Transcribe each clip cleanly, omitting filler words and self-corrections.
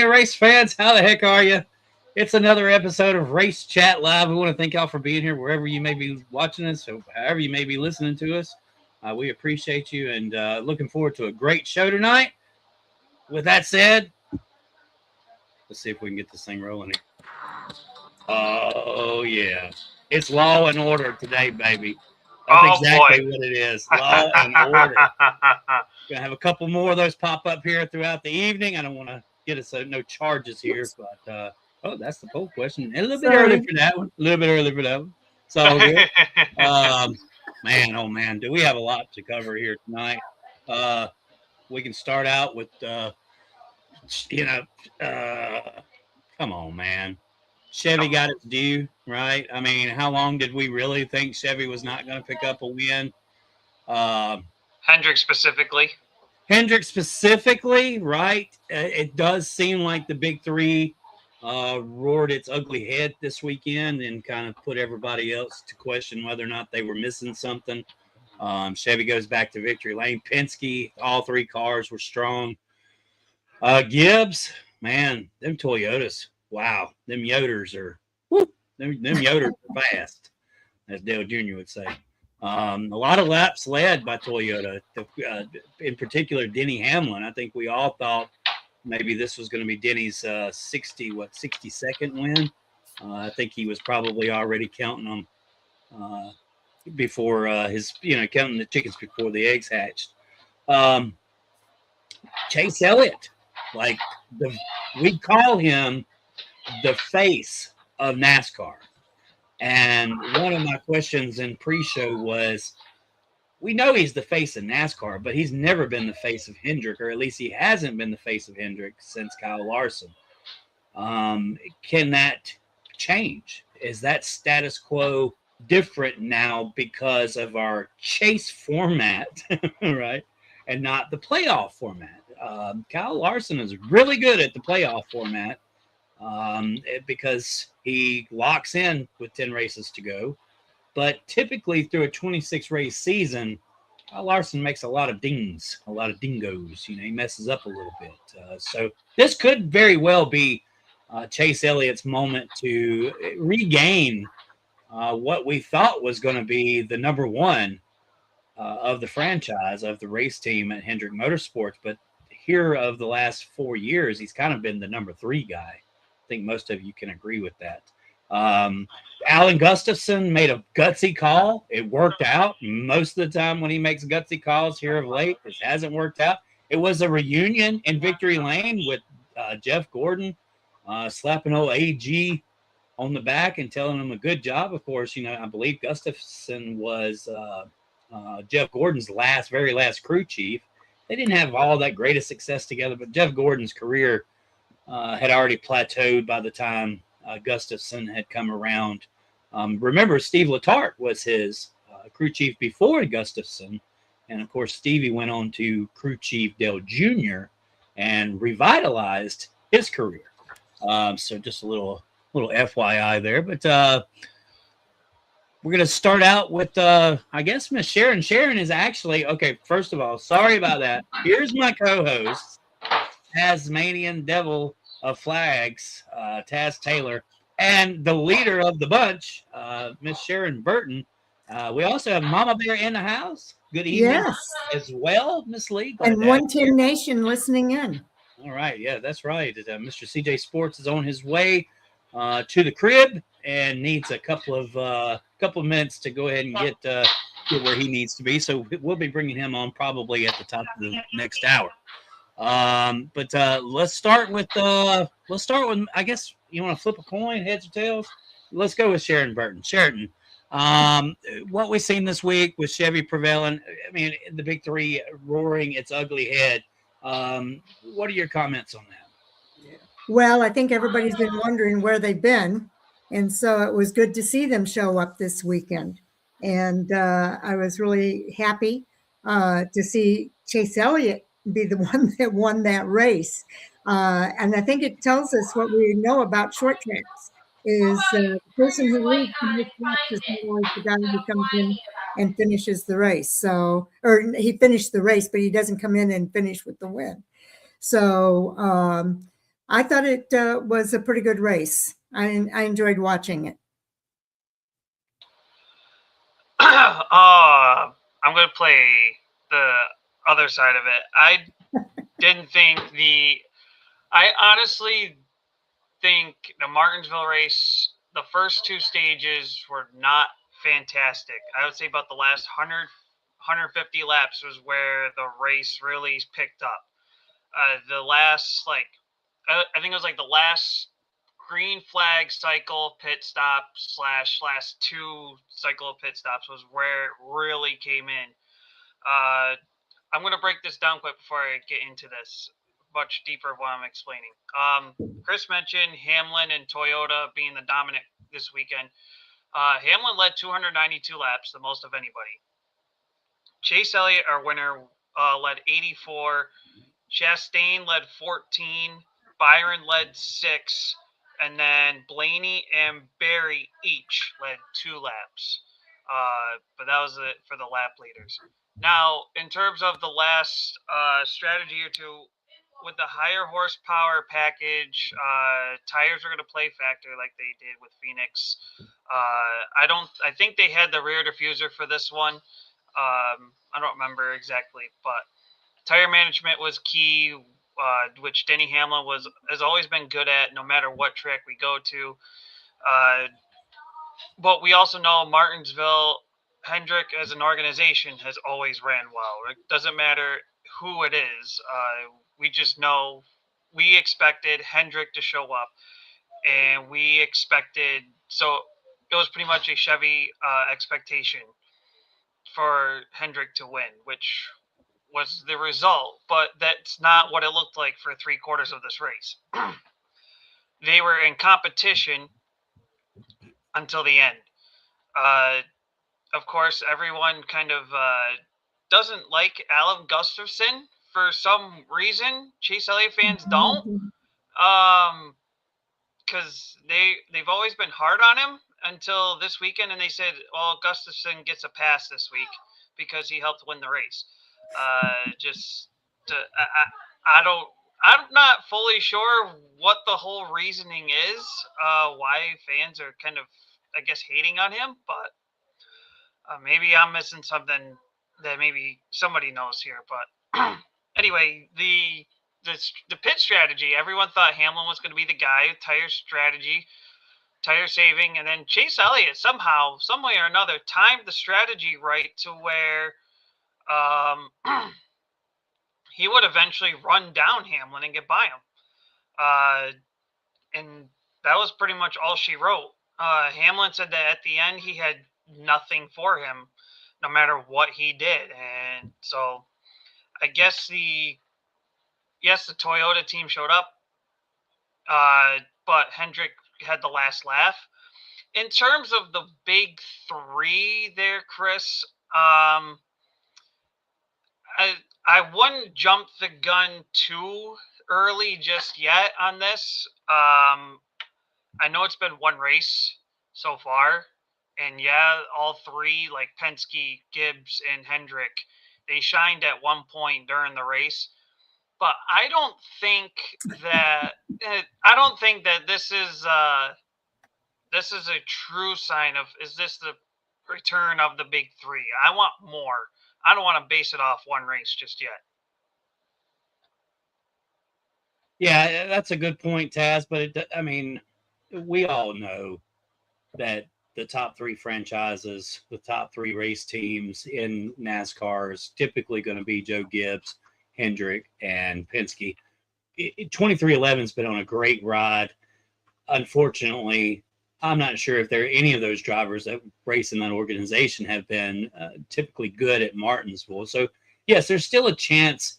race fans. How the heck are you? It's another episode of Race Chat Live. We want to thank y'all for being here wherever you may be watching us, or however you may be listening to us. We appreciate you and looking forward to a great show tonight. With that said, let's see if we can get this thing rolling here. Oh, yeah. It's law and order today, baby. That's exactly what it is. Law and order. Going to have a couple more of those pop up here throughout the evening. I don't want to get us no charges here, but that's the poll question. A little bit early for that one. So good. Man, oh man, do we have a lot to cover here tonight? We can start out with come on, man. Chevy got its due, right? I mean, how long did we really think Chevy was not going to pick up a win? Hendrick specifically, right? It does seem like the big three roared its ugly head this weekend and kind of put everybody else to question whether or not they were missing something. Chevy goes back to victory lane. Penske, all three cars were strong. Gibbs, man, them Toyotas. Wow, them Yoders are them Yoders are fast, as Dale Jr. would say. A lot of laps led by Toyota, in particular Denny Hamlin. I think we all thought maybe this was going to be Denny's 62nd win. I think he was probably already counting them before counting the chickens before the eggs hatched. Chase Elliott, we call him the face of NASCAR. And one of my questions in pre-show was, we know he's the face of NASCAR, but he's never been the face of Hendrick, or at least he hasn't been the face of Hendrick since Kyle Larson. Can that change? Is that status quo different now because of our chase format, right? And not the playoff format. Kyle Larson is really good at the playoff format. Because he locks in with 10 races to go. But typically through a 26-race season, Larson makes a lot of dingos. He messes up a little bit. So this could very well be Chase Elliott's moment to regain what we thought was going to be the number one of the franchise, of the race team at Hendrick Motorsports. But here of the last 4 years, he's kind of been the number 3 guy. I think most of you can agree with that. Alan Gustafson made a gutsy call. It worked out. Most of the time when he makes gutsy calls here of late, it hasn't worked out. It was a reunion in victory lane with Jeff Gordon slapping old AG on the back and telling him a good job. Of course, I believe Gustafson was Jeff Gordon's very last crew chief. They didn't have all that great a success together, but Jeff Gordon's career had already plateaued by the time Gustafson had come around. Remember, Steve Letarte was his crew chief before Gustafson. And, of course, Stevie went on to crew chief Dale Jr. and revitalized his career. So just a little FYI there. But we're going to start out with, I guess, Miss Sharon. Sharon is actually, okay, first of all, sorry about that. Here's my co-host, Tasmanian Devil of Flags, Taz Taylor, and the leader of the bunch, Miss Sharon Burton. We also have Mama Bear in the house. Good evening, as well, Miss Lee. And 110 Nation listening in. All right, yeah, that's right. Mr. CJ Sports is on his way to the crib and needs a couple of minutes to go ahead and get where he needs to be. So we'll be bringing him on probably at the top of the next hour. But let's start with I guess you want to flip a coin, heads or tails. Let's go with Sharon Burton. Sharon, what we've seen this week with Chevy prevailing, I mean, the big three roaring its ugly head. What are your comments on that? Well, I think everybody's been wondering where they've been, and so it was good to see them show up this weekend. And I was really happy to see Chase Elliott be the one that won that race. And I think it tells us what we know about short tracks is the person who leads the most laps is always the guy who comes in and finishes the race. So, or he finished the race, but he doesn't come in and finish with the win. So I thought it was a pretty good race. I enjoyed watching it. I'm going to play the other side of it. I didn't think I honestly think the Martinsville race, the first two stages were not fantastic. I would say about the last 150 laps was where the race really picked up. The last, I think it was like the last green flag cycle pit stop / last two cycle pit stops was where it really came in. I'm going to break this down quick before I get into this much deeper of what I'm explaining. Chris mentioned Hamlin and Toyota being the dominant this weekend. Hamlin led 292 laps, the most of anybody. Chase Elliott, our winner, led 84. Chastain led 14. Byron led 6. And then Blaney and Barry each led 2 laps. But that was it for the lap leaders. Now, in terms of the last strategy or two, with the higher horsepower package, tires are going to play factor like they did with Phoenix. I think they had the rear diffuser for this one. I don't remember exactly, but tire management was key, which Denny Hamlin has always been good at, no matter what track we go to. But we also know Martinsville, Hendrick as an organization has always ran well. It doesn't matter who it is. We just know we expected Hendrick to show up, and we expected, so it was pretty much a Chevy expectation for Hendrick to win, which was the result, but that's not what it looked like for 3/4 of this race. They were in competition until the end. Of course, everyone kind of doesn't like Alan Gustafson for some reason. Chase Elliott fans don't, because they've always been hard on him until this weekend, and they said, "Well, Gustafson gets a pass this week because he helped win the race." I'm not fully sure what the whole reasoning is, why fans are kind of, I guess, hating on him, but maybe I'm missing something that maybe somebody knows here. But anyway, the pit strategy, everyone thought Hamlin was going to be the guy, tire saving, and then Chase Elliott somehow, some way or another, timed the strategy right to where he would eventually run down Hamlin and get by him. And that was pretty much all she wrote. Hamlin said that at the end he had nothing for him, no matter what he did. And so I guess the Toyota team showed up, but Hendrick had the last laugh. In terms of the big three there, Chris, I wouldn't jump the gun too early just yet on this. I know it's been one race so far, and yeah, all three, like Penske, Gibbs, and Hendrick, they shined at one point during the race. But I don't think that this is a true sign of, is this the return of the big three? I want more. I don't want to base it off one race just yet. Yeah, that's a good point, Taz. But we all know that the top three franchises, the top three race teams in NASCAR is typically going to be Joe Gibbs, Hendrick, and Penske. 23XI has been on a great ride. Unfortunately, I'm not sure if there are any of those drivers that race in that organization have been typically good at Martinsville. So, yes, there's still a chance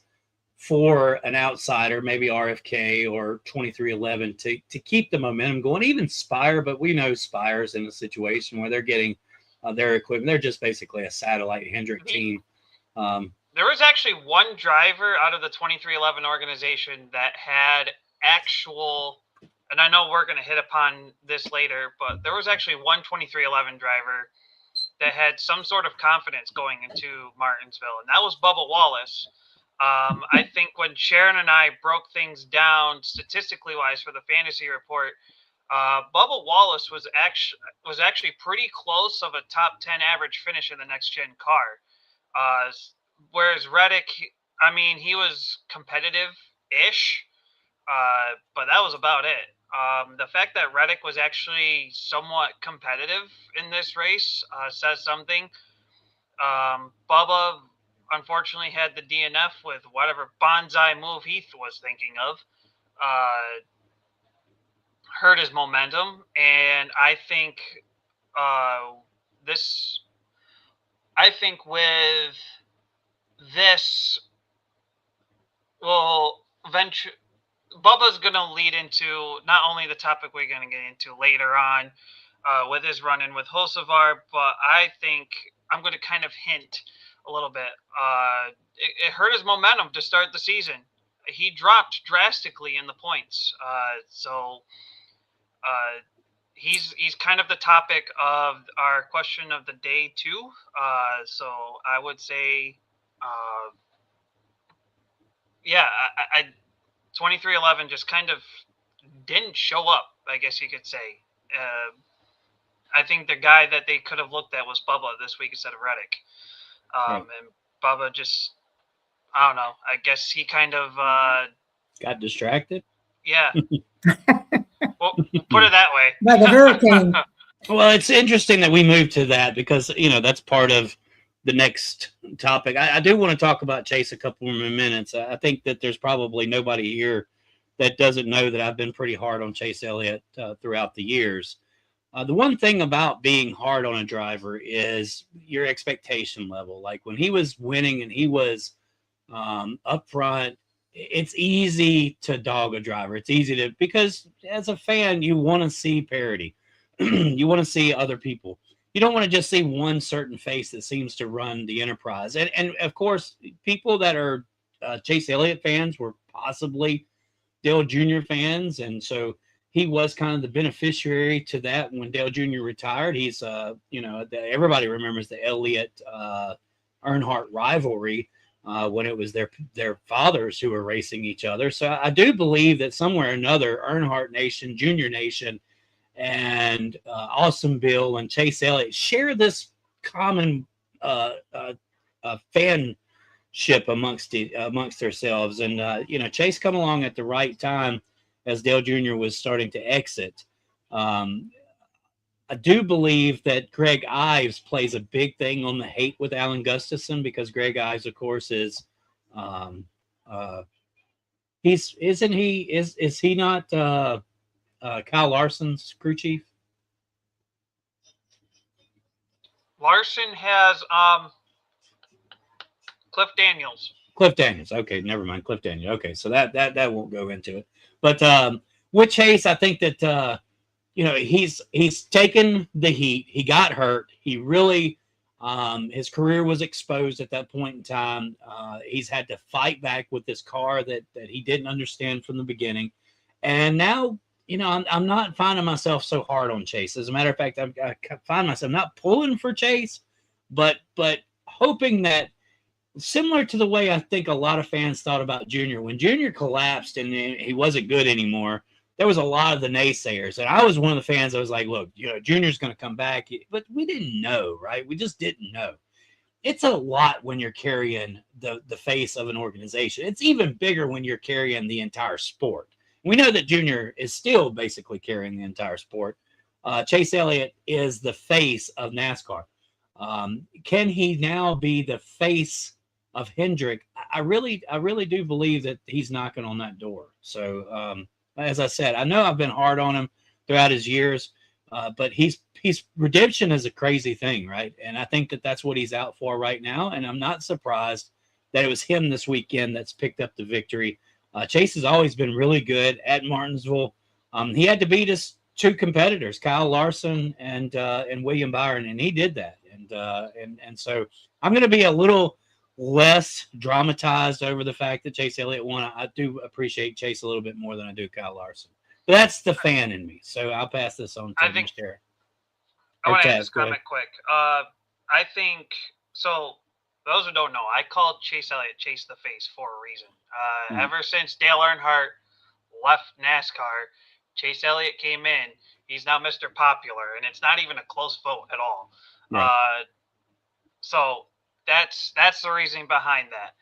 for an outsider, maybe RFK or 23XI, to keep the momentum going. Even Spire, but we know Spire's in a situation where they're getting their equipment. They're just basically a satellite Hendrick team. There was actually one driver out of the 23XI organization that had actual, and I know we're going to hit upon this later, but there was actually one 23XI driver that had some sort of confidence going into Martinsville, and that was Bubba Wallace. I think when Sharon and I broke things down statistically wise for the fantasy report, Bubba Wallace was actually pretty close of a top 10 average finish in the next gen car. Whereas Reddick, I mean, he was competitive-ish, but that was about it. The fact that Reddick was actually somewhat competitive in this race says something. Bubba unfortunately had the DNF with whatever bonsai move he was thinking of. Hurt his momentum, and I think with this will eventually Bubba's going to lead into not only the topic we're going to get into later on with his run-in with Hocevar, but I think I'm going to kind of hint a little bit. It hurt his momentum to start the season. He dropped drastically in the points. He's kind of the topic of our question of the day too. So I would say, I 2311 just kind of didn't show up, I guess you could say. I think the guy that they could have looked at was Bubba this week instead of Reddick. And Bubba just, I don't know, I guess he kind of got distracted. Yeah. Well, put it that way. By the hurricane. Well, it's interesting that we moved to that because, that's part of the next topic. I do want to talk about Chase a couple more minutes. I think that there's probably nobody here that doesn't know that I've been pretty hard on Chase Elliott throughout the years. The one thing about being hard on a driver is your expectation level. Like when he was winning and he was up front, it's easy to dog a driver. It's easy to, because as a fan, you want to see parity. You want to see other people. You don't want to just see one certain face that seems to run the enterprise. And of course, people that are Chase Elliott fans were possibly Dale Jr. fans. And so he was kind of the beneficiary to that when Dale Jr. retired. He's, everybody remembers the Elliott Earnhardt rivalry when it was their fathers who were racing each other. So I do believe that somewhere or another, Earnhardt Nation, Junior Nation, and Awesome Bill and Chase Elliott share this common fanship amongst themselves. And Chase come along at the right time as Dale Jr. was starting to exit. I do believe that Greg Ives plays a big thing on the hate with Alan Gustafson, because Greg Ives, of course, is is he not Kyle Larson's crew chief? Larson has Cliff Daniels. Cliff Daniels. Okay, never mind. Cliff Daniels. Okay, so that won't go into it. But with Chase, I think that he's taken the heat. He got hurt. He really his career was exposed at that point in time. He's had to fight back with this car that he didn't understand from the beginning. And now, I'm not finding myself so hard on Chase. As a matter of fact, I find myself not pulling for Chase, but hoping that, similar to the way I think a lot of fans thought about Junior, when Junior collapsed and he wasn't good anymore, there was a lot of the naysayers. And I was one of the fans that was like, look, Junior's going to come back. But we didn't know, right? We just didn't know. It's a lot when you're carrying the face of an organization. It's even bigger when you're carrying the entire sport. We know that Junior is still basically carrying the entire sport. Chase Elliott is the face of NASCAR. Can he now be the face of Hendrick? I really do believe that he's knocking on that door. So, as I said, I know I've been hard on him throughout his years, but he's redemption is a crazy thing, right? And I think that that's what he's out for right now. And I'm not surprised that it was him this weekend that's picked up the victory. Chase has always been really good at Martinsville. He had to beat his two competitors, Kyle Larson and William Byron, and he did that. And so I'm going to be a little less dramatized over the fact that Chase Elliott won. I do appreciate Chase a little bit more than I do Kyle Larson. But that's the fan in me. So I'll pass this on to Mr. I want to add this comment quick. I think so. those who don't know, I called Chase Elliott Chase the Face for a reason. Ever since Dale Earnhardt left NASCAR, Chase Elliott came in. He's now Mr. Popular, and it's not even a close vote at all. Right. So that's the reasoning behind that.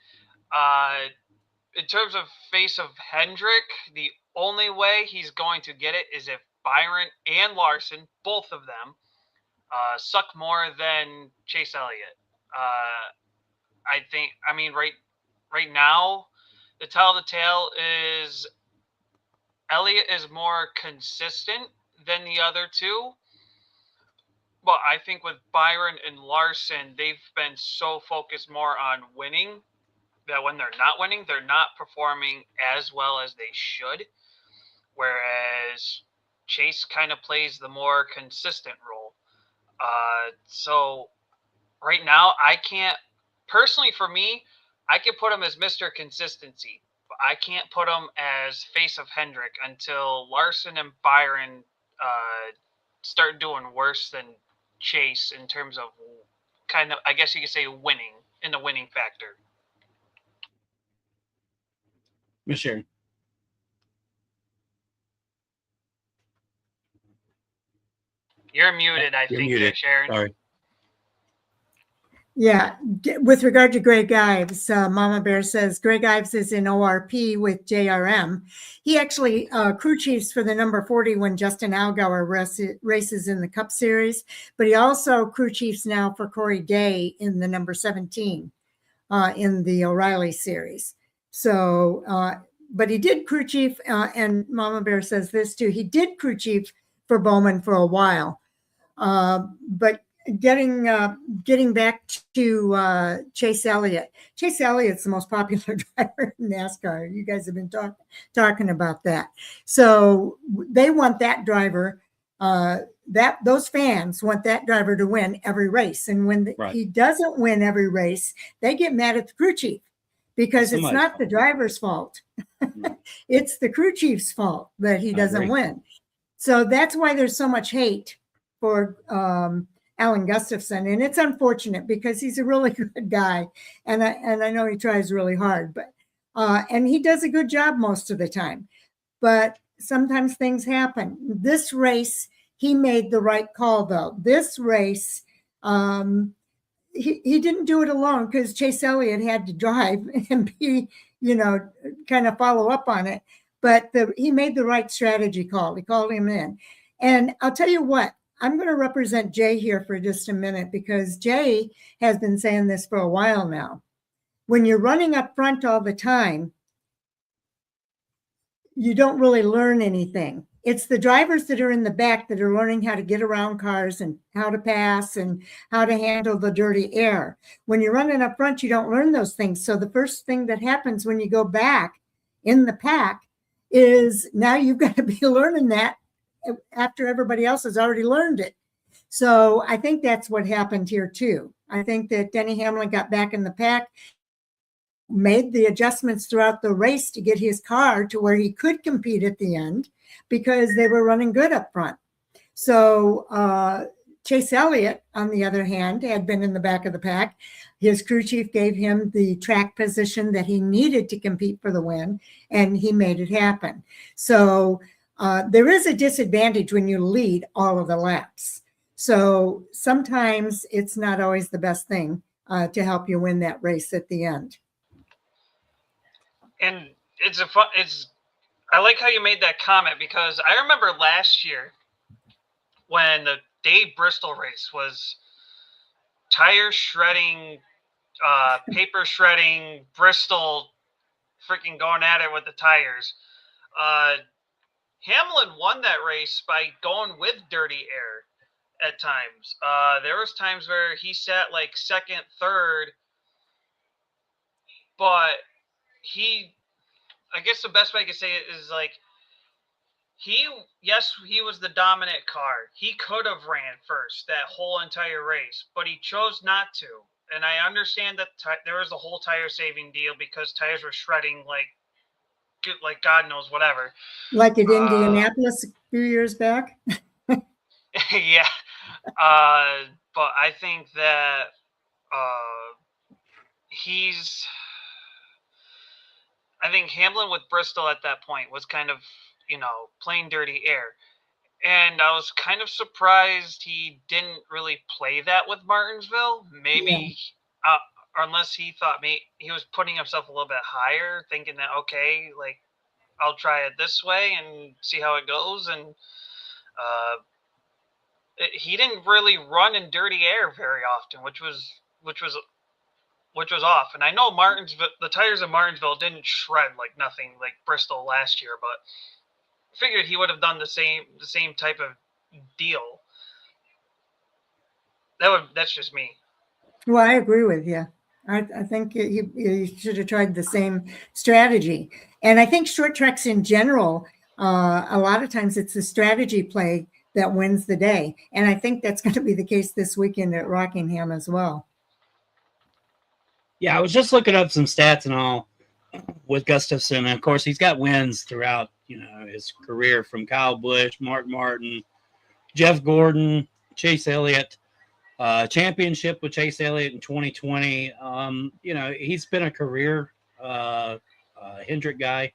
In terms of face of Hendrick, the only way he's going to get it is if Byron and Larson, both of them, suck more than Chase Elliott. I mean, right now, the tell of the tale is Elliott is more consistent than the other two. But I think with Byron and Larson, they've been so focused more on winning that when they're not winning, they're not performing as well as they should. Whereas Chase kind of plays the more consistent role. So right now, I can't, personally for me, I can put him as Mr. Consistency. But I can't put him as face of Hendrick until Larson and Byron start doing worse than Chase in terms of kind of, I guess you could say, winning, in the winning factor. Miss Sharon. You're muted, I think, muted. Sharon. Sorry. Yeah, with regard to Greg Ives, Mama Bear says Greg Ives is in ORP with JRM. He actually crew chiefs for the number 40 when Justin Allgaier races in the Cup Series, but he also crew chiefs now for Corey Day in the number 17 in the O'Reilly Series. So, but he did crew chief, and Mama Bear says this too, he did crew chief for Bowman for a while, but getting back to Chase Elliott. Chase Elliott's the most popular driver in NASCAR. You guys have been talking about that. So they want that driver, those fans want that driver to win every race. And when he doesn't win every race, they get mad at the crew chief because it's not the driver's fault. It's the crew chief's fault that he doesn't win. So that's why there's so much hate for Alan Gustafson, and it's unfortunate because he's a really good guy, and I know he tries really hard, but and he does a good job most of the time. But sometimes things happen. This race, he made the right call, though. This race, he didn't do it alone because Chase Elliott had to drive and be, kind of follow up on it. But he made the right strategy call. He called him in, and I'll tell you what. I'm going to represent Jay here for just a minute because Jay has been saying this for a while now. When you're running up front all the time, you don't really learn anything. It's the drivers that are in the back that are learning how to get around cars and how to pass and how to handle the dirty air. When you're running up front, you don't learn those things. So the first thing that happens when you go back in the pack is now you've got to be learning that after everybody else has already learned it. So I think that's what happened here too. I think that Denny Hamlin got back in the pack, made the adjustments throughout the race to get his car to where he could compete at the end because they were running good up front. So Chase Elliott, on the other hand, had been in the back of the pack. His crew chief gave him the track position that he needed to compete for the win, and he made it happen. So there is a disadvantage when you lead all of the laps. So sometimes it's not always the best thing to help you win that race at the end. And I like how you made that comment because I remember last year when the Dave Bristol race was tire shredding, paper shredding, Bristol freaking going at it with the tires. Hamlin won that race by going with dirty air at times. There was times where he sat like second, third, but I guess the best way I could say it is like, he was the dominant car. He could have ran first that whole entire race, but he chose not to. And I understand that there was the whole tire saving deal because tires were shredding like God knows whatever. Like at Indianapolis a few years back? Yeah. But I think that I think Hamlin with Bristol at that point was kind of, playing dirty air. And I was kind of surprised he didn't really play that with Martinsville. Maybe, unless he thought he was putting himself a little bit higher, thinking that, okay, like, I'll try it this way and see how it goes. And he didn't really run in dirty air very often, which was off. And I know the tires of Martinsville didn't shred like nothing like Bristol last year, but figured he would have done the same type of deal. That's just me. Well, I agree with you. I think he should have tried the same strategy. And I think short tracks in general, a lot of times it's the strategy play that wins the day. And I think that's going to be the case this weekend at Rockingham as well. Yeah, I was just looking up some stats and all with Gustafson. And of course, he's got wins throughout, his career from Kyle Busch, Mark Martin, Jeff Gordon, Chase Elliott. Championship with Chase Elliott in 2020. He's been a career Hendrick guy.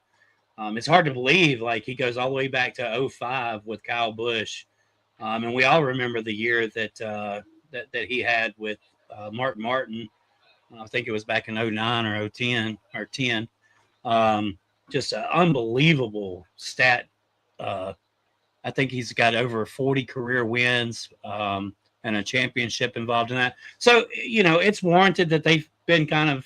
It's hard to believe, like, he goes all the way back to 2005 with Kyle Busch. And we all remember the year that he had with Mark Martin. I think it was back in 2009 or 2010 or 10. Just an unbelievable stat. I think he's got over 40 career wins. And a championship involved in that. So, it's warranted that they've been kind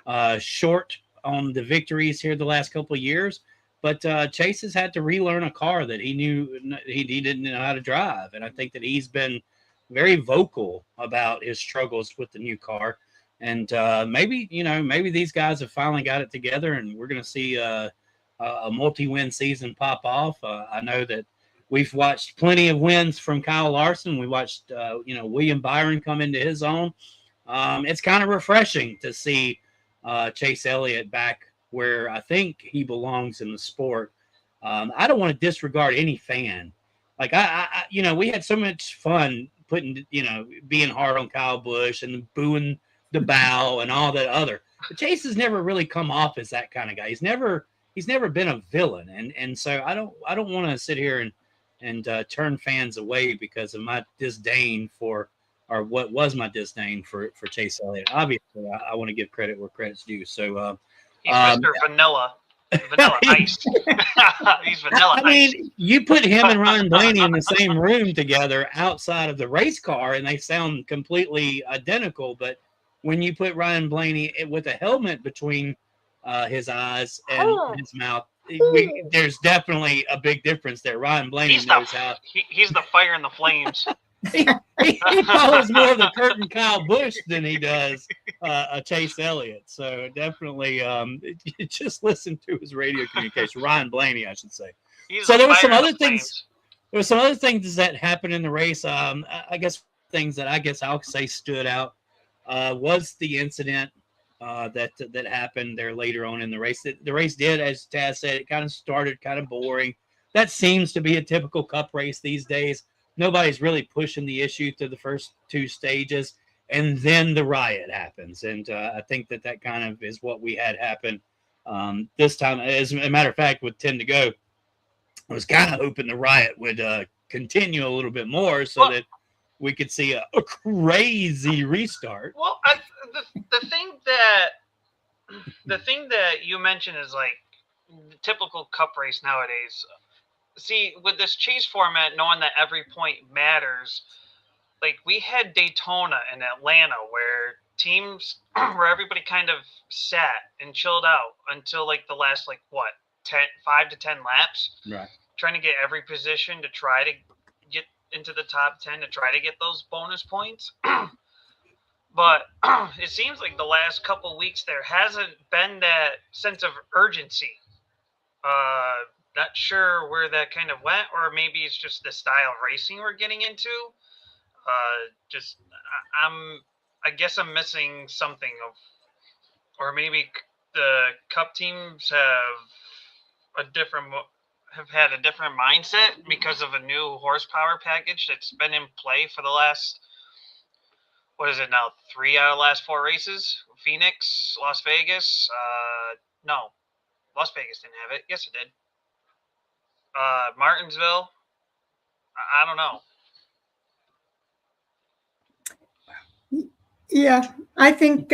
of short on the victories here the last couple of years. But Chase has had to relearn a car that he knew he didn't know how to drive. And I think that he's been very vocal about his struggles with the new car. And maybe these guys have finally got it together and we're going to see a multi-win season pop off. I know that we've watched plenty of wins from Kyle Larson. We watched, William Byron come into his own. It's kind of refreshing to see Chase Elliott back where I think he belongs in the sport. I don't want to disregard any fan. Like we had so much fun being hard on Kyle Busch and booing the bow and all that other. But Chase has never really come off as that kind of guy. He's never been a villain, and so I don't want to sit here and turn fans away because of my disdain for Chase Elliott. Obviously, I want to give credit where credit's due. So he's Mr. Vanilla Ice. He's Vanilla Ice. I mean, you put him and Ryan Blaney in the same room together outside of the race car, and they sound completely identical. But when you put Ryan Blaney with a helmet between his eyes and his mouth, there's definitely a big difference there. Ryan Blaney knows how. He's the fire and the flames. he follows more of the Curtin Kyle Busch than he does a Chase Elliott. So definitely, just listen to his radio communication. Ryan Blaney, I should say. So there were some other things. There were some other things that happened in the race. I guess things that I'll say stood out was the incident that happened there later on in the race. The race did, as Taz said, it kind of started kind of boring. That seems to be a typical Cup race these days. Nobody's really pushing the issue to the first two stages, and then the riot happens. And I think that kind of is what we had happen this time. As a matter of fact, with 10 to go, I was kind of hoping the riot would continue a little bit more so that we could see a crazy restart. Well, the thing that you mentioned is like the typical Cup race nowadays. See, with this chase format, knowing that every point matters, like we had Daytona and Atlanta where everybody kind of sat and chilled out until like the last 5 to 10 laps, right? Trying to get every position to try to get into the top 10 to try to get those bonus points. But it seems like the last couple weeks there hasn't been that sense of urgency. Not sure where that kind of went, or maybe it's just the style of racing we're getting into. I guess I'm missing something or maybe the Cup teams have had a different mindset because of a new horsepower package that's been in play for the last what is it now? 3 out of the last 4 races. Phoenix, Las Vegas. No, Las Vegas didn't have it. Yes, it did. Martinsville. I don't know. Yeah, I think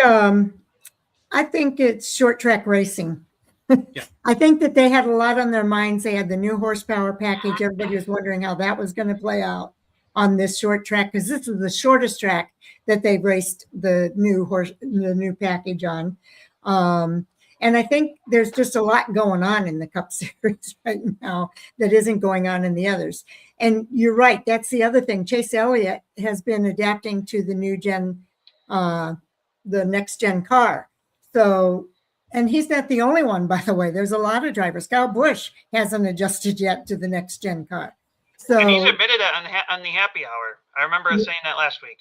it's short track racing. Yeah. I think that they had a lot on their minds. They had the new horsepower package. Everybody was wondering how that was going to play out on this short track, because this is the shortest track that they've raced the new package on. And I think there's just a lot going on in the Cup Series right now that isn't going on in the others. And you're right. That's the other thing. Chase Elliott has been adapting to the new gen, the next gen car. So, and he's not the only one, by the way. There's a lot of drivers. Kyle Busch hasn't adjusted yet to the next gen car. So, and he's admitted that on the happy hour. I remember saying that last week.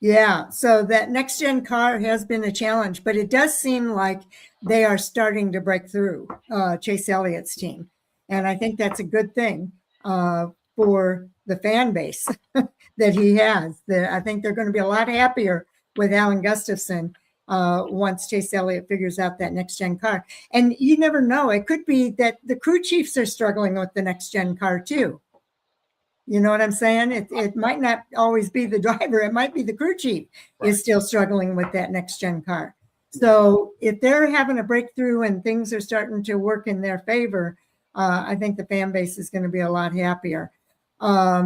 Yeah, so that next gen car has been a challenge, but it does seem like they are starting to break through, Chase Elliott's team. And I think that's a good thing for the fan base that he has. I think they're going to be a lot happier with Alan Gustafson once Chase Elliott figures out that next gen car. And you never know, it could be that the crew chiefs are struggling with the next gen car too. You know what I'm saying? It might not always be the driver. It might be the crew chief is still struggling with that next gen car. So if they're having a breakthrough and things are starting to work in their favor, I think the fan base is going to be a lot happier. I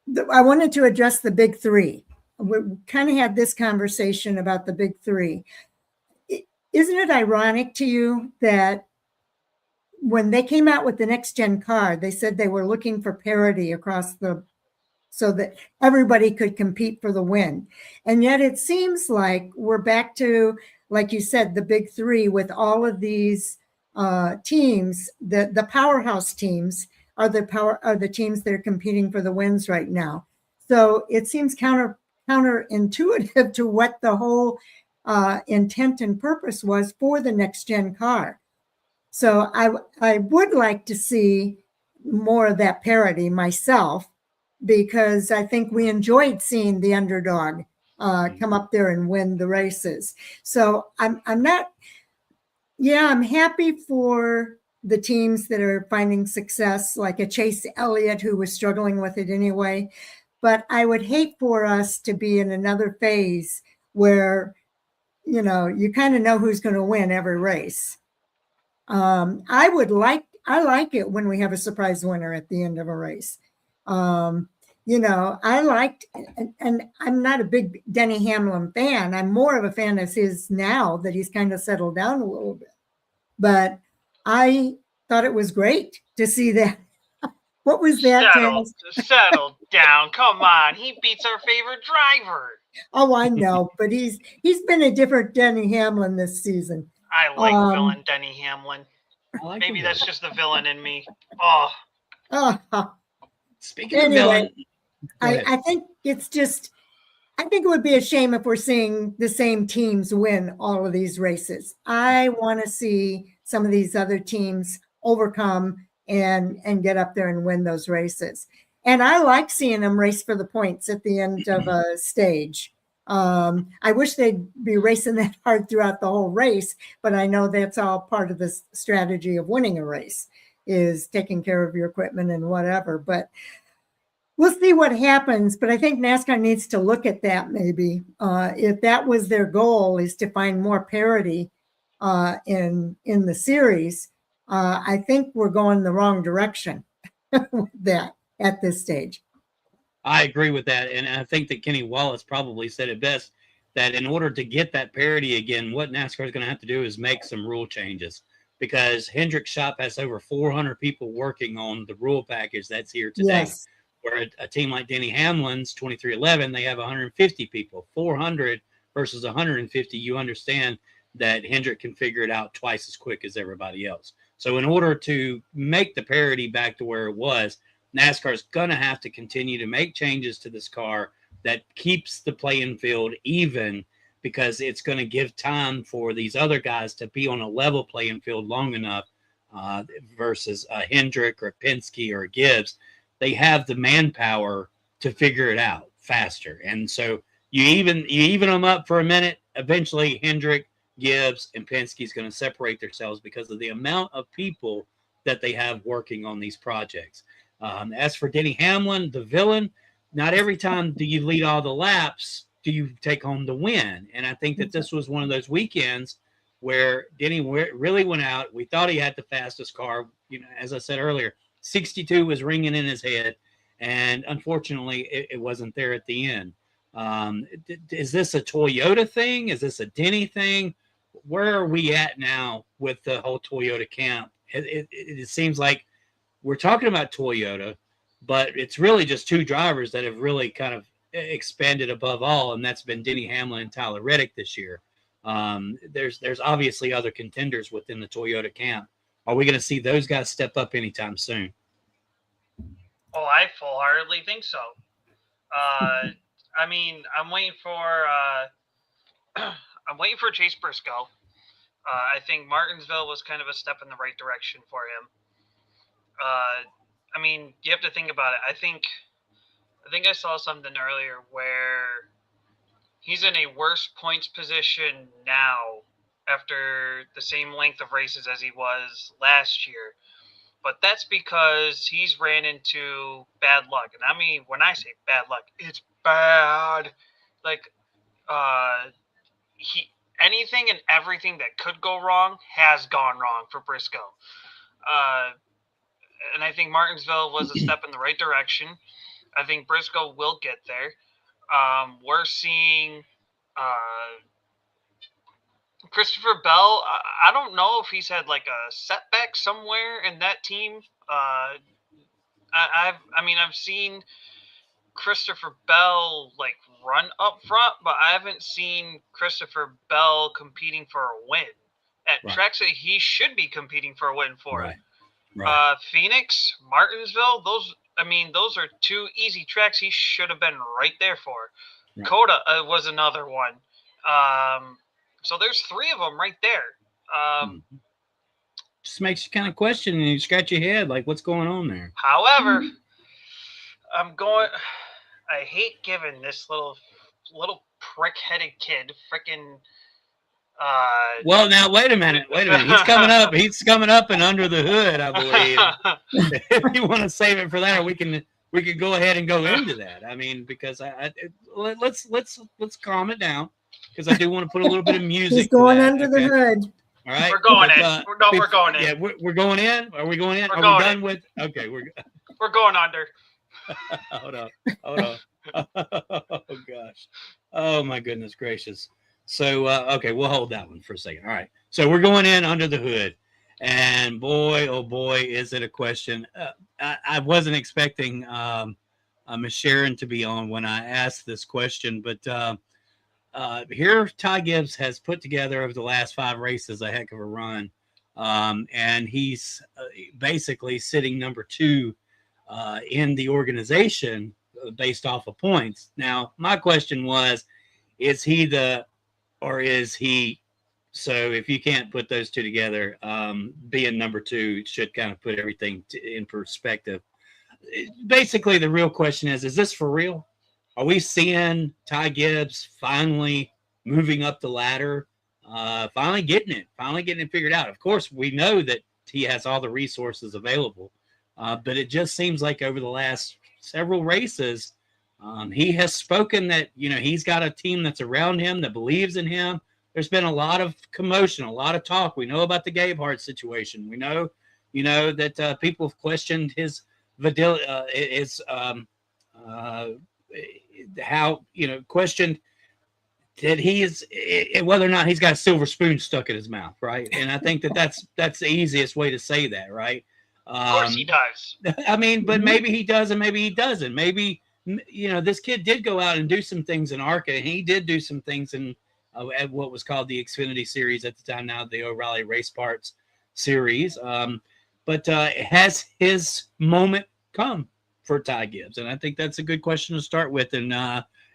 wanted to address the big three. We kind of had this conversation about the big three. Isn't it ironic to you that when they came out with the next gen car, they said they were looking for parity across so that everybody could compete for the win. And yet it seems like we're back to, like you said, the big three with all of these teams. The powerhouse teams are the teams that are competing for the wins right now. So it seems counterintuitive to what the whole intent and purpose was for the next gen car. So I would like to see more of that parity myself, because I think we enjoyed seeing the underdog come up there and win the races. So I'm happy for the teams that are finding success, like a Chase Elliott who was struggling with it anyway. But I would hate for us to be in another phase where, you kind of know who's going to win every race. I like it when we have a surprise winner at the end of a race. I liked, and I'm not a big Denny Hamlin fan. I'm more of a fan of his now that he's kind of settled down a little bit. But I thought it was great to see that. What was that? Settled down. Come on. He beats our favorite driver. Oh, I know. But he's been a different Denny Hamlin this season. I like villain Denny Hamlin. Maybe that's just the villain in me. Speaking of villain, I think it would be a shame if we're seeing the same teams win all of these races. I want to see some of these other teams overcome and get up there and win those races. And I like seeing them race for the points at the end of a stage. I wish they'd be racing that hard throughout the whole race, but I know that's all part of the strategy of winning a race, is taking care of your equipment and whatever. But we'll see what happens. But I think NASCAR needs to look at that maybe. If that was their goal, is to find more parity in the series, I think we're going the wrong direction with that at this stage. I agree with that. And I think that Kenny Wallace probably said it best, that in order to get that parity again, what NASCAR is going to have to do is make some rule changes, because Hendrick's shop has over 400 people working on the rule package that's here today. Yes. Where a team like Denny Hamlin's 2311, they have 150 people. 400 versus 150, you understand that Hendrick can figure it out twice as quick as everybody else. So in order to make the parity back to where it was, NASCAR is going to have to continue to make changes to this car that keeps the playing field even, because it's going to give time for these other guys to be on a level playing field long enough versus Hendrick or Penske or Gibbs. They have the manpower to figure it out faster. And so You even them up for a minute. Eventually, Hendrick, Gibbs, and Penske's going to separate themselves because of the amount of people that they have working on these projects. As for Denny Hamlin, the villain, not every time do you lead all the laps do you take home the win. And I think that this was one of those weekends where Denny really went out. We thought he had the fastest car. As I said earlier, 62 was ringing in his head, and unfortunately, it wasn't there at the end. Is this a Toyota thing? Is this a Denny thing? Where are we at now with the whole Toyota camp? It seems like we're talking about Toyota, but it's really just two drivers that have really kind of expanded above all, and that's been Denny Hamlin and Tyler Reddick this year. There's obviously other contenders within the Toyota camp. Are we going to see those guys step up anytime soon? Oh, I full-heartedly think so. I mean, I'm waiting for Chase Briscoe. I think Martinsville was kind of a step in the right direction for him. I mean, you have to think about it. I think I saw something earlier where he's in a worse points position now after the same length of races as he was last year. But that's because he's ran into bad luck. And I mean, when I say bad luck, it's bad. Like, anything and everything that could go wrong has gone wrong for Briscoe. And I think Martinsville was a step in the right direction. I think Briscoe will get there. We're seeing Christopher Bell. I don't know if he's had like a setback somewhere in that team. I've seen Christopher Bell like run up front, but I haven't seen Christopher Bell competing for a win at tracks that he should be competing for a win for. Right. Phoenix, Martinsville, those are two easy tracks he should have been right there for. Right. Coda was another one. So there's three of them right there. Just makes you kind of question and you scratch your head like, what's going on there? However, I hate giving this little prick-headed kid freaking. Well, now wait a minute. He's coming up and under the hood, I believe. If you want to save it for that, or we could go ahead and go into that. I mean, because let's calm it down, because I do want to put a little bit of music. He's going under the hood. All right, we're going in. We're going in. Yeah, we're going in. Are we going in? Are we done with? Okay, we're going under. Hold on. Oh gosh. Oh my goodness gracious. So, okay, we'll hold that one for a second. All right. So we're going in under the hood, and boy, oh boy, is it a question. I wasn't expecting Miss Sharon to be on when I asked this question, but here Ty Gibbs has put together over the last 5 races a heck of a run, and he's basically sitting number 2 in the organization based off of points. Now, my question was, is he so if you can't put those two together, being number 2 should kind of put everything in perspective. Basically, the real question is this for real? Are we seeing Ty Gibbs finally moving up the ladder, finally getting it figured out? Of course, we know that he has all the resources available, but it just seems like over the last several races, he has spoken that, he's got a team that's around him that believes in him. There's been a lot of commotion, a lot of talk. We know about the Gabehart situation. We know, that people have questioned his questioned that he is whether or not he's got a silver spoon stuck in his mouth, right? And I think that's the easiest way to say that, right? Of course he does. I mean, but maybe he does and maybe he doesn't. Maybe, this kid did go out and do some things in ARCA, and he did do some things in at what was called the Xfinity Series at the time, now the O'Reilly Race Parts Series. But has his moment come for Ty Gibbs? And I think that's a good question to start with. And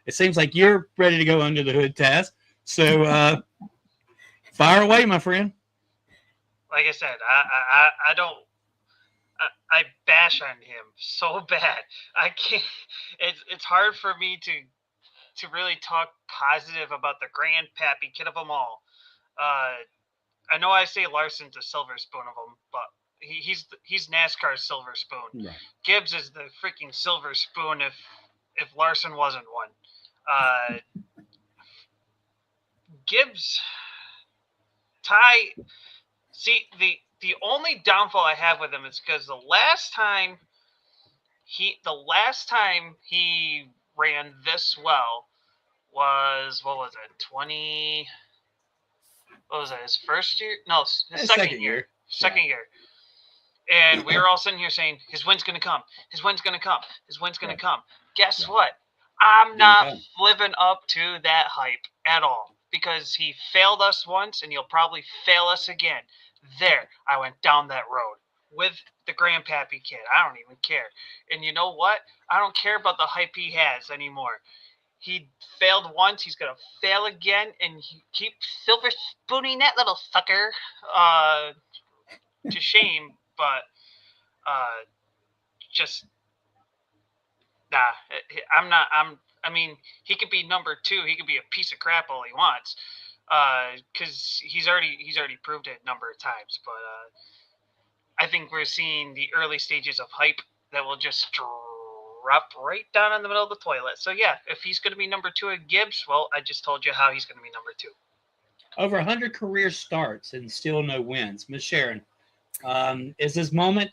it seems like you're ready to go under the hood, Taz. So fire away, my friend. Like I said, I bash on him so bad. I can't. It's hard for me to really talk positive about the grandpappy kid of them all. I know I say Larson's the silver spoon of them, but he's NASCAR's silver spoon. Right. Gibbs is the freaking silver spoon if Larson wasn't one. Gibbs, Ty. See, the only downfall I have with him is because the last time he ran this well was, what was it, 20? What was that? His first year? No, his second year. Second year. And we were all sitting here saying, his win's going to come. His win's going to come. His win's going to come. Guess what? I'm not living up to that hype at all, because he failed us once and he'll probably fail us again. There, I went down that road with the grandpappy kid. I don't even care. And you know what? I don't care about the hype he has anymore. He failed once. He's going to fail again. And he keep silver spooning that little sucker to shame. But just, I mean, he could be number 2. He could be a piece of crap all he wants. Because he's already proved it a number of times. But I think we're seeing the early stages of hype that will just drop right down in the middle of the toilet. So yeah, if he's going to be number 2 at Gibbs, well, I just told you how he's going to be number 2. Over 100 career starts and still no wins. Miss Sharon, is this moment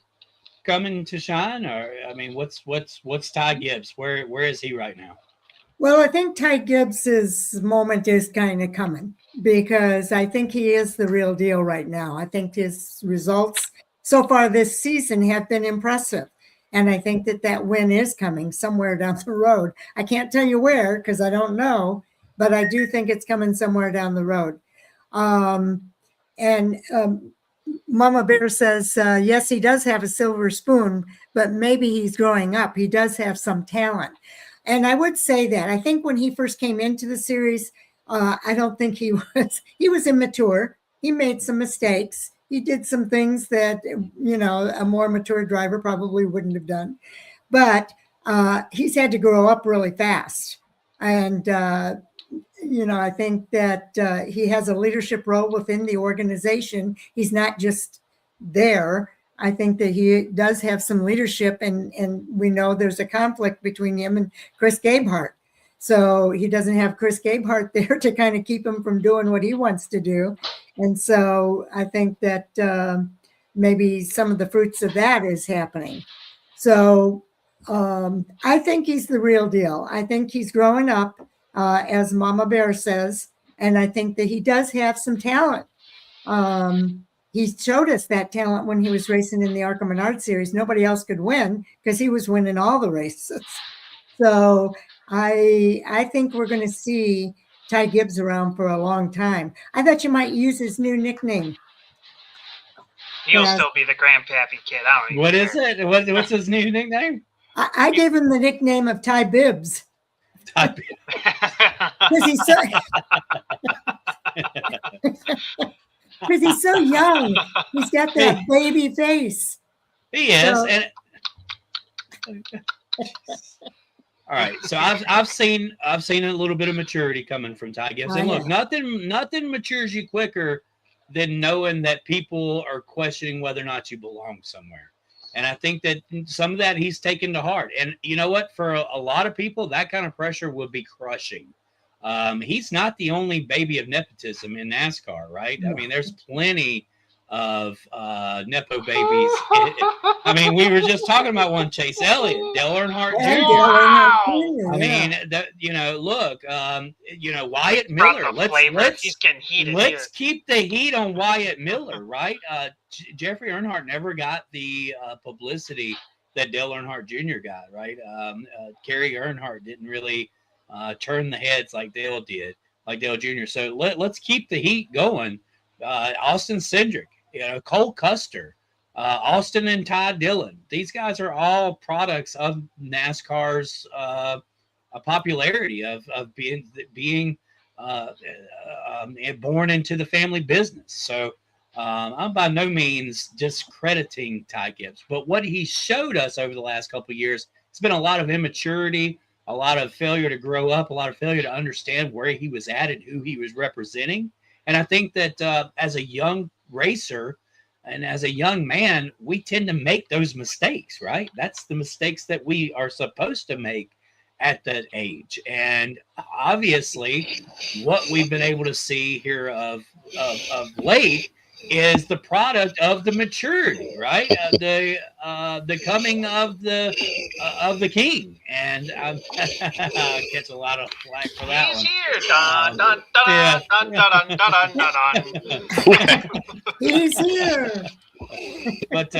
coming to shine, or I mean, what's Ty Gibbs? Where is he right now? Well, I think Ty Gibbs's moment is kind of coming, because I think he is the real deal right now. I think his results so far this season have been impressive. And I think that win is coming somewhere down the road. I can't tell you where, because I don't know, but I do think it's coming somewhere down the road. Mama Bear says, yes, he does have a silver spoon, but maybe he's growing up. He does have some talent. And I would say that. I think when he first came into the series, I don't think he was immature. He made some mistakes. He did some things that, a more mature driver probably wouldn't have done. But he's had to grow up really fast. And, I think that he has a leadership role within the organization. He's not just there. I think that he does have some leadership, and we know there's a conflict between him and Chris Gabehart. So he doesn't have Chris Gabehart there to kind of keep him from doing what he wants to do. And so I think that maybe some of the fruits of that is happening. So I think he's the real deal. I think he's growing up, as Mama Bear says, and I think that he does have some talent. He showed us that talent when he was racing in the ARCA Menard series. Nobody else could win because he was winning all the races. So I think we're going to see Ty Gibbs around for a long time. I thought you might use his new nickname. He'll still be the grandpappy kid. I don't even What care. is it? What's his new nickname? I gave him the nickname of Ty Bibbs. Ty Bibbs. Because he's so young. He's got that baby face. He is. So, all right. So I've seen a little bit of maturity coming from Ty Gibbs. And look, nothing matures you quicker than knowing that people are questioning whether or not you belong somewhere. And I think that some of that he's taken to heart. And you know what? For a lot of people, that kind of pressure would be crushing. He's not the only baby of nepotism in NASCAR, right? I mean, there's plenty of nepo babies. I mean, we were just talking about one, Chase Elliott, Dale Earnhardt Jr. Wow. I mean, look, Wyatt Miller. Let's keep the heat on Wyatt Miller, right? Jeffrey Earnhardt never got the publicity that Dale Earnhardt Jr. got, right? Kerry Earnhardt didn't really turn the heads like Dale did, like Dale Jr. So let's keep the heat going. Austin Cindric, Cole Custer, Austin and Ty Dillon. These guys are all products of NASCAR's popularity of being born into the family business. So I'm by no means discrediting Ty Gibbs, but what he showed us over the last couple of years, it's been a lot of immaturity, a lot of failure to grow up, a lot of failure to understand where he was at and who he was representing. And I think that as a young racer and as a young man, we tend to make those mistakes, right? That's the mistakes that we are supposed to make at that age. And obviously, what we've been able to see here of late is the product of the maturity, right? The coming of the king, and I catch a lot of flack for that He's one. here. Dun, dun, dun, Yeah. dun, dun, dun, dun, dun, dun. He's here. But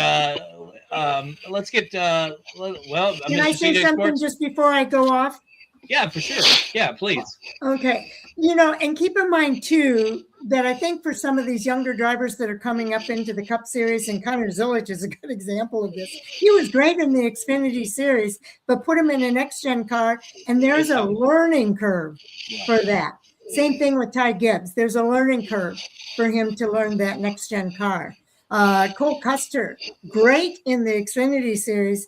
let's get well. Can I say CJ something Sports? just before I go off? Yeah, for sure. Yeah, please. Okay. You know, and keep in mind too that I think for some of these younger drivers that are coming up into the Cup Series, and Connor Zilic is a good example of this. He was great in the Xfinity Series, but put him in a next-gen car, and there's a learning curve for that. Same thing with Ty Gibbs. There's a learning curve for him to learn that next-gen car. Cole Custer, great in the Xfinity Series,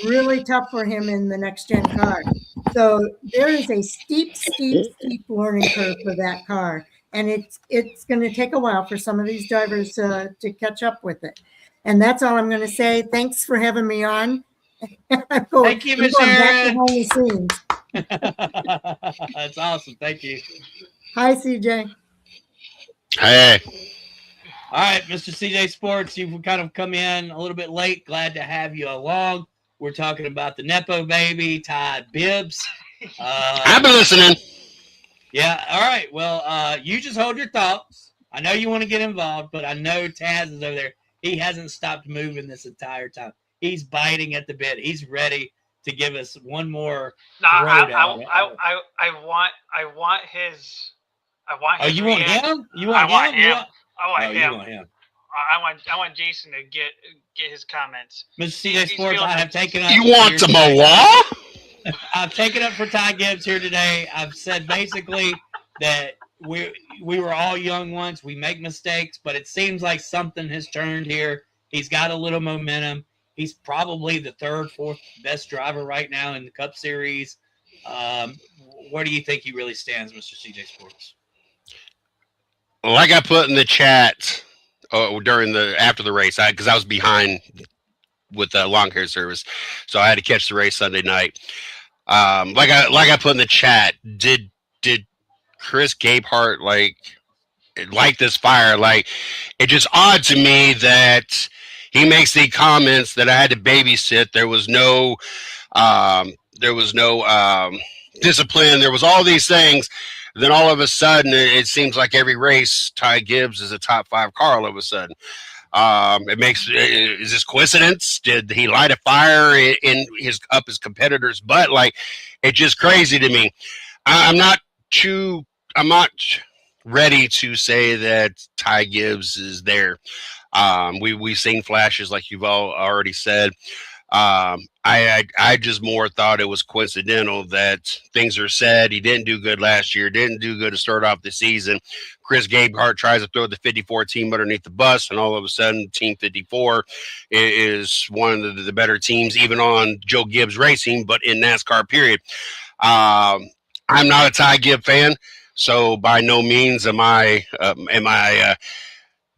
really tough for him in the next-gen car. So there is a steep learning curve for that car. And it's going to take a while for some of these drivers to catch up with it. And that's all I'm going to say. Thanks for having me on. Thank you, Miss Aaron. Behind the scenes. That's awesome. Thank you. Hi, CJ. Hey. All right, Mr. CJ Sports, you've kind of come in a little bit late. Glad to have you along. We're talking about the Nepo baby, Todd Bibbs. I've been listening. Yeah, all right. Well, you just hold your thoughts. I know you want to get involved, but I know Taz is over there. He hasn't stopped moving this entire time. He's biting at the bit. He's ready to give us one more. No, I want his. Oh, you want him? You want him? I want him. You want him. I want Jason to get his comments. Mr. CJ Sports, I have taken up. You want Samoa? I've taken up for Ty Gibbs here today. I've said basically that we were all young once. We make mistakes, but it seems like something has turned here. He's got a little momentum. He's probably the third, fourth best driver right now in the Cup Series. Where do you think he really stands, Mr. CJ Sports? Like I put in the chat after the race, because I was behind with the long hair service, so I had to catch the race Sunday night. Like I put in the chat, did Chris Gabehart like this fire? Like, it's just odd to me that he makes the comments that I had to babysit. There was no discipline. There was all these things. Then all of a sudden, it seems like every race, Ty Gibbs is a top 5 car all of a sudden. Is this coincidence? Did he light a fire in his competitor's butt? Like, it's just crazy to me. I'm not ready to say that Ty Gibbs is there. We've seen flashes, like you've all already said. I just more thought it was coincidental that things are said. He didn't do good last year, didn't do good to start off the season. Chris Gabehart tries to throw the 54 team underneath the bus, and all of a sudden, Team 54 is one of the better teams, even on Joe Gibbs Racing, but in NASCAR, period. I'm not a Ty Gibbs fan, so by no means am I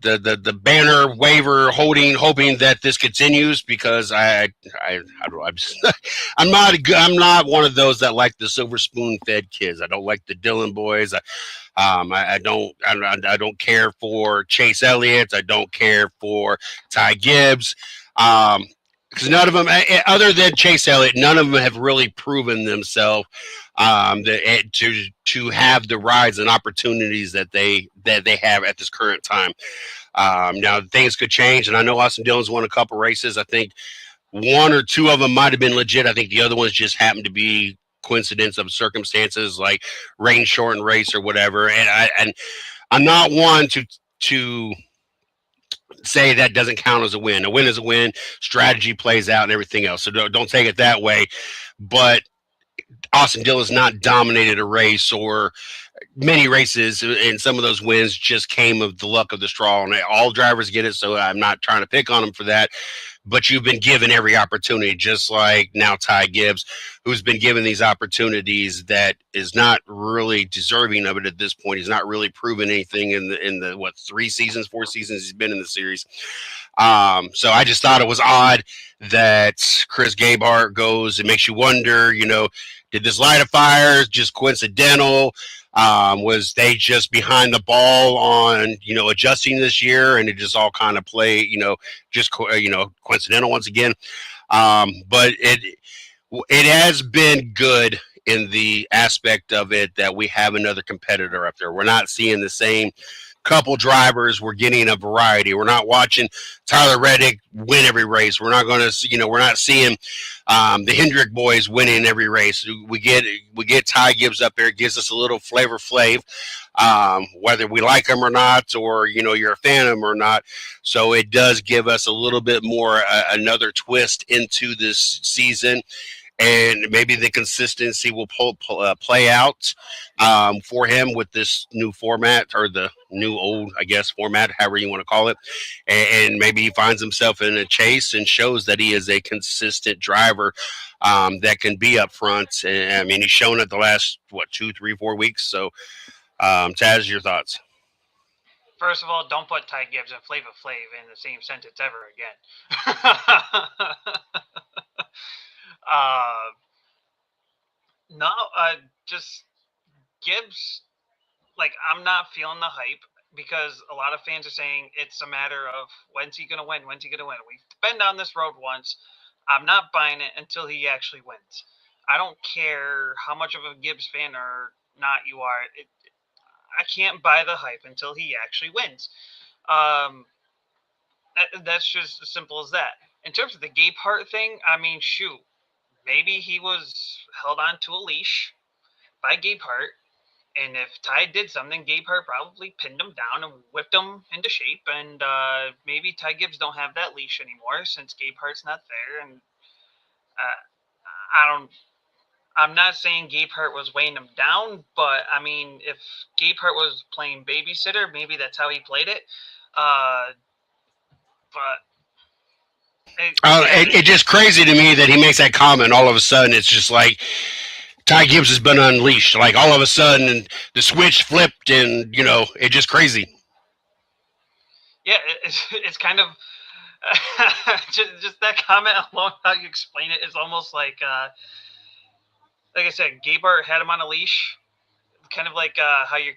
the banner waver hoping that this continues, because I don't know, I'm not one of those that like the silver spoon fed kids. I don't like the Dillon boys. I don't care for Chase Elliott. I don't care for Ty Gibbs. Because none of them, other than Chase Elliott, none of them have really proven themselves to have the rides and opportunities that they have at this current time. Now things could change, and I know Austin Dillon's won a couple races. I think one or two of them might have been legit. I think the other ones just happened to be coincidence of circumstances, like rain shortened race or whatever. And I'm not one to say that doesn't count as a win. A win is a win. Strategy plays out and everything else. So don't take it that way. But Austin Dillon's not dominated a race, or many races, and some of those wins just came of the luck of the straw. And all drivers get it, so I'm not trying to pick on him for that. but you've been given every opportunity, just like now Ty Gibbs, who's been given these opportunities that is not really deserving of it at this point. He's not really proven anything in the 4 seasons he's been in the series. So I just thought it was odd that Chris Gabehart goes. It makes you wonder, did this light a fire just coincidental? Was they just behind the ball on, adjusting this year, and it just all kind of play, just, coincidental once again. But it has been good in the aspect of it that we have another competitor up there. We're not seeing the same couple drivers. We're getting a variety. We're not watching Tyler Reddick win every race. We're not going to, we're not seeing the Hendrick boys winning every race. We get Ty Gibbs up there. It gives us a little Flavor Flav, whether we like him or not, or you're a fan of him or not. So it does give us a little bit more another twist into this season. And maybe the consistency will play out for him with this new format, or the new old, I guess, format, however you want to call it. And maybe he finds himself in a chase and shows that he is a consistent driver that can be up front. And, I mean, he's shown it the last, 2, 3, 4 weeks. So, Taz, your thoughts? First of all, don't put Ty Gibbs and Flavor Flav in the same sentence ever again. Just Gibbs, I'm not feeling the hype, because a lot of fans are saying it's a matter of when's he going to win? We've been down this road once. I'm not buying it until he actually wins. I don't care how much of a Gibbs fan or not you are. I can't buy the hype until he actually wins. That's just as simple as that. In terms of the Gabehart thing, I mean, shoot. Maybe he was held on to a leash by Gabehart, and if Ty did something, Gabehart probably pinned him down and whipped him into shape, and maybe Ty Gibbs don't have that leash anymore since Gabehart's not there, and I'm not saying Gabehart was weighing him down, but, I mean, if Gabehart was playing babysitter, maybe that's how he played it, but... It's just crazy to me that he makes that comment. All of a sudden, it's just like Ty Gibbs has been unleashed. Like, all of a sudden, the switch flipped, and it's just crazy. Yeah, it's kind of just that comment alone. How you explain it is almost like I said, Gabehart had him on a leash, kind of like how you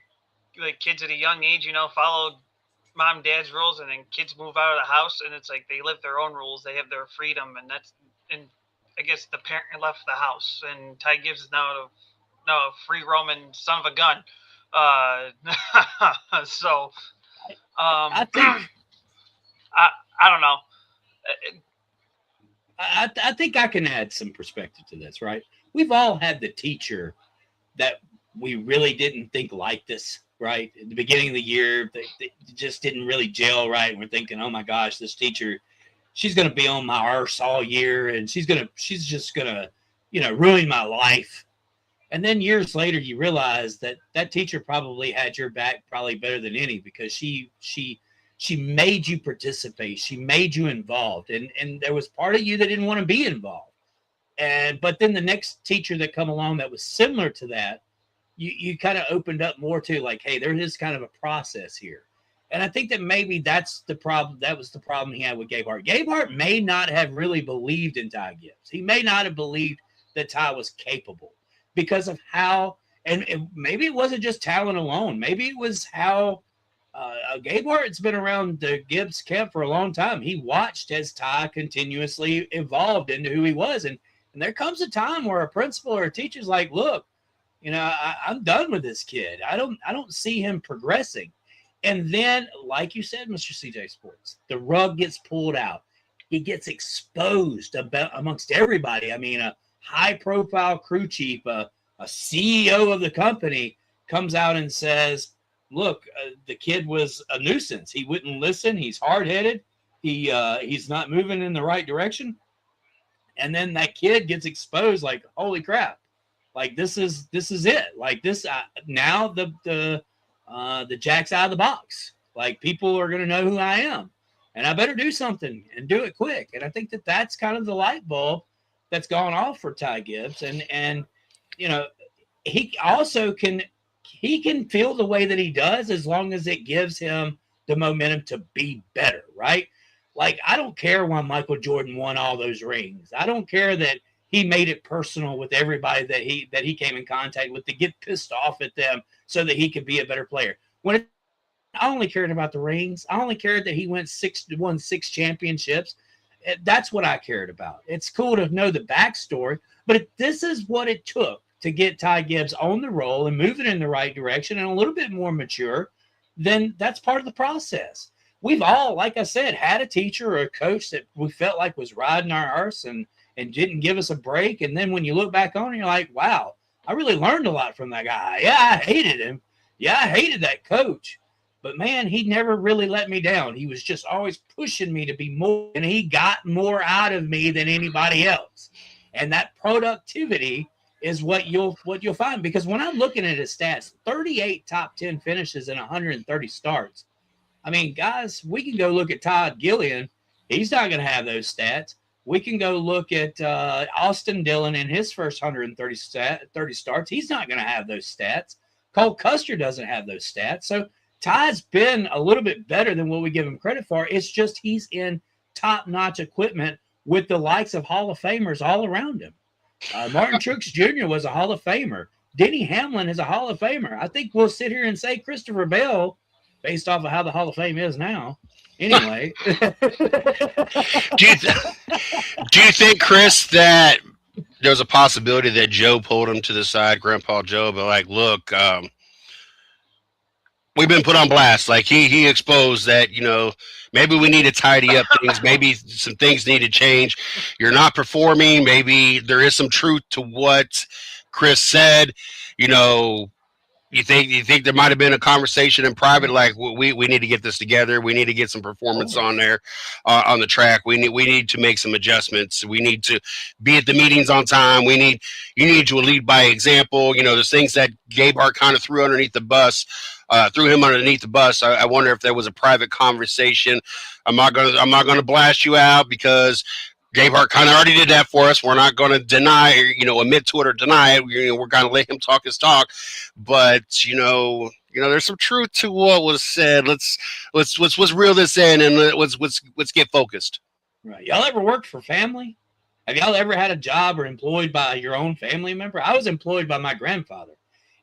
kids at a young age, follow mom and dad's rules, and then kids move out of the house, and it's like they live their own rules, they have their freedom, and I guess the parent left the house, and Ty Gibbs is now a free roaming son of a gun. So I think I don't know. I think I can add some perspective to this, right? We've all had the teacher that we really didn't think liked us. Right at the beginning of the year, they just didn't really gel right. And we're thinking, oh my gosh, this teacher, she's going to be on my arse all year, and she's just going to, ruin my life. And then years later, you realize that teacher probably had your back probably better than any, because she made you participate, she made you involved, and there was part of you that didn't want to be involved. But then the next teacher that come along that was similar to that, you kind of opened up more to, like, hey, there is kind of a process here. And I think that maybe that's the problem. That was the problem he had with Gabehart. Gabehart may not have really believed in Ty Gibbs. He may not have believed that Ty was capable because of how, and maybe it wasn't just talent alone. Maybe it was how Gabehart's been around the Gibbs camp for a long time. He watched as Ty continuously evolved into who he was. And there comes a time where a principal or a teacher's like, look, I'm done with this kid. I don't see him progressing. And then, like you said, Mr. CJ Sports, the rug gets pulled out. He gets exposed amongst everybody. I mean, a high-profile crew chief, a CEO of the company comes out and says, look, the kid was a nuisance. He wouldn't listen. He's hard-headed. He's not moving in the right direction. And then that kid gets exposed like, holy crap. Like, this is it. Like, this now the Jack's out of the box. Like, people are going to know who I am. and I better do something and do it quick. And I think that that's kind of the light bulb that's gone off for Ty Gibbs. And you know, he also can feel the way that he does as long as it gives him the momentum to be better, right? Like, I don't care why Michael Jordan won all those rings. I don't care that he made it personal with everybody that he came in contact with to get pissed off at them so that he could be a better player. I only cared about the rings. I only cared that he won 6 championships. That's what I cared about. It's cool to know the backstory, but if this is what it took to get Ty Gibbs on the roll and moving in the right direction and a little bit more mature, then that's part of the process. We've all, like I said, had a teacher or a coach that we felt like was riding our arse and didn't give us a break. And then when you look back on it, you're like, wow, I really learned a lot from that guy. Yeah, I hated him. Yeah, I hated that coach. But, man, he never really let me down. He was just always pushing me to be more, and he got more out of me than anybody else. And that productivity is what you'll find. Because when I'm looking at his stats, 38 top 10 finishes and 130 starts. I mean, guys, we can go look at Todd Gillian. He's not going to have those stats. We can go look at Austin Dillon in his first 130 starts. He's not going to have those stats. Cole Custer doesn't have those stats. So Ty's been a little bit better than what we give him credit for. It's just he's in top-notch equipment with the likes of Hall of Famers all around him. Martin Truex Jr. was a Hall of Famer. Denny Hamlin is a Hall of Famer. I think we'll sit here and say Christopher Bell, based off of how the Hall of Fame is now. Anyway. Do you think, Chris, that there's a possibility that Joe pulled him to the side, Grandpa Joe, but like, look, we've been put on blast. Like he exposed that, you know, maybe we need to tidy up things. Maybe some things need to change. You're not performing. Maybe there is some truth to what Chris said. You know, you think there might have been a conversation in private, like we need to get this together. We need to get some performance on there, on the track. We need to make some adjustments. We need to be at the meetings on time. You need to lead by example. You know, there's things that Gabehart kind of threw him underneath the bus. I wonder if there was a private conversation. I'm not gonna blast you out because Gabehart kind of already did that for us. We're not going to deny, you know, admit to it or deny it. We're going to let him talk his talk. But you know, there's some truth to what was said. Let's reel this in and let's get focused. Right. Y'all ever worked for family? Have y'all ever had a job or employed by your own family member? I was employed by my grandfather.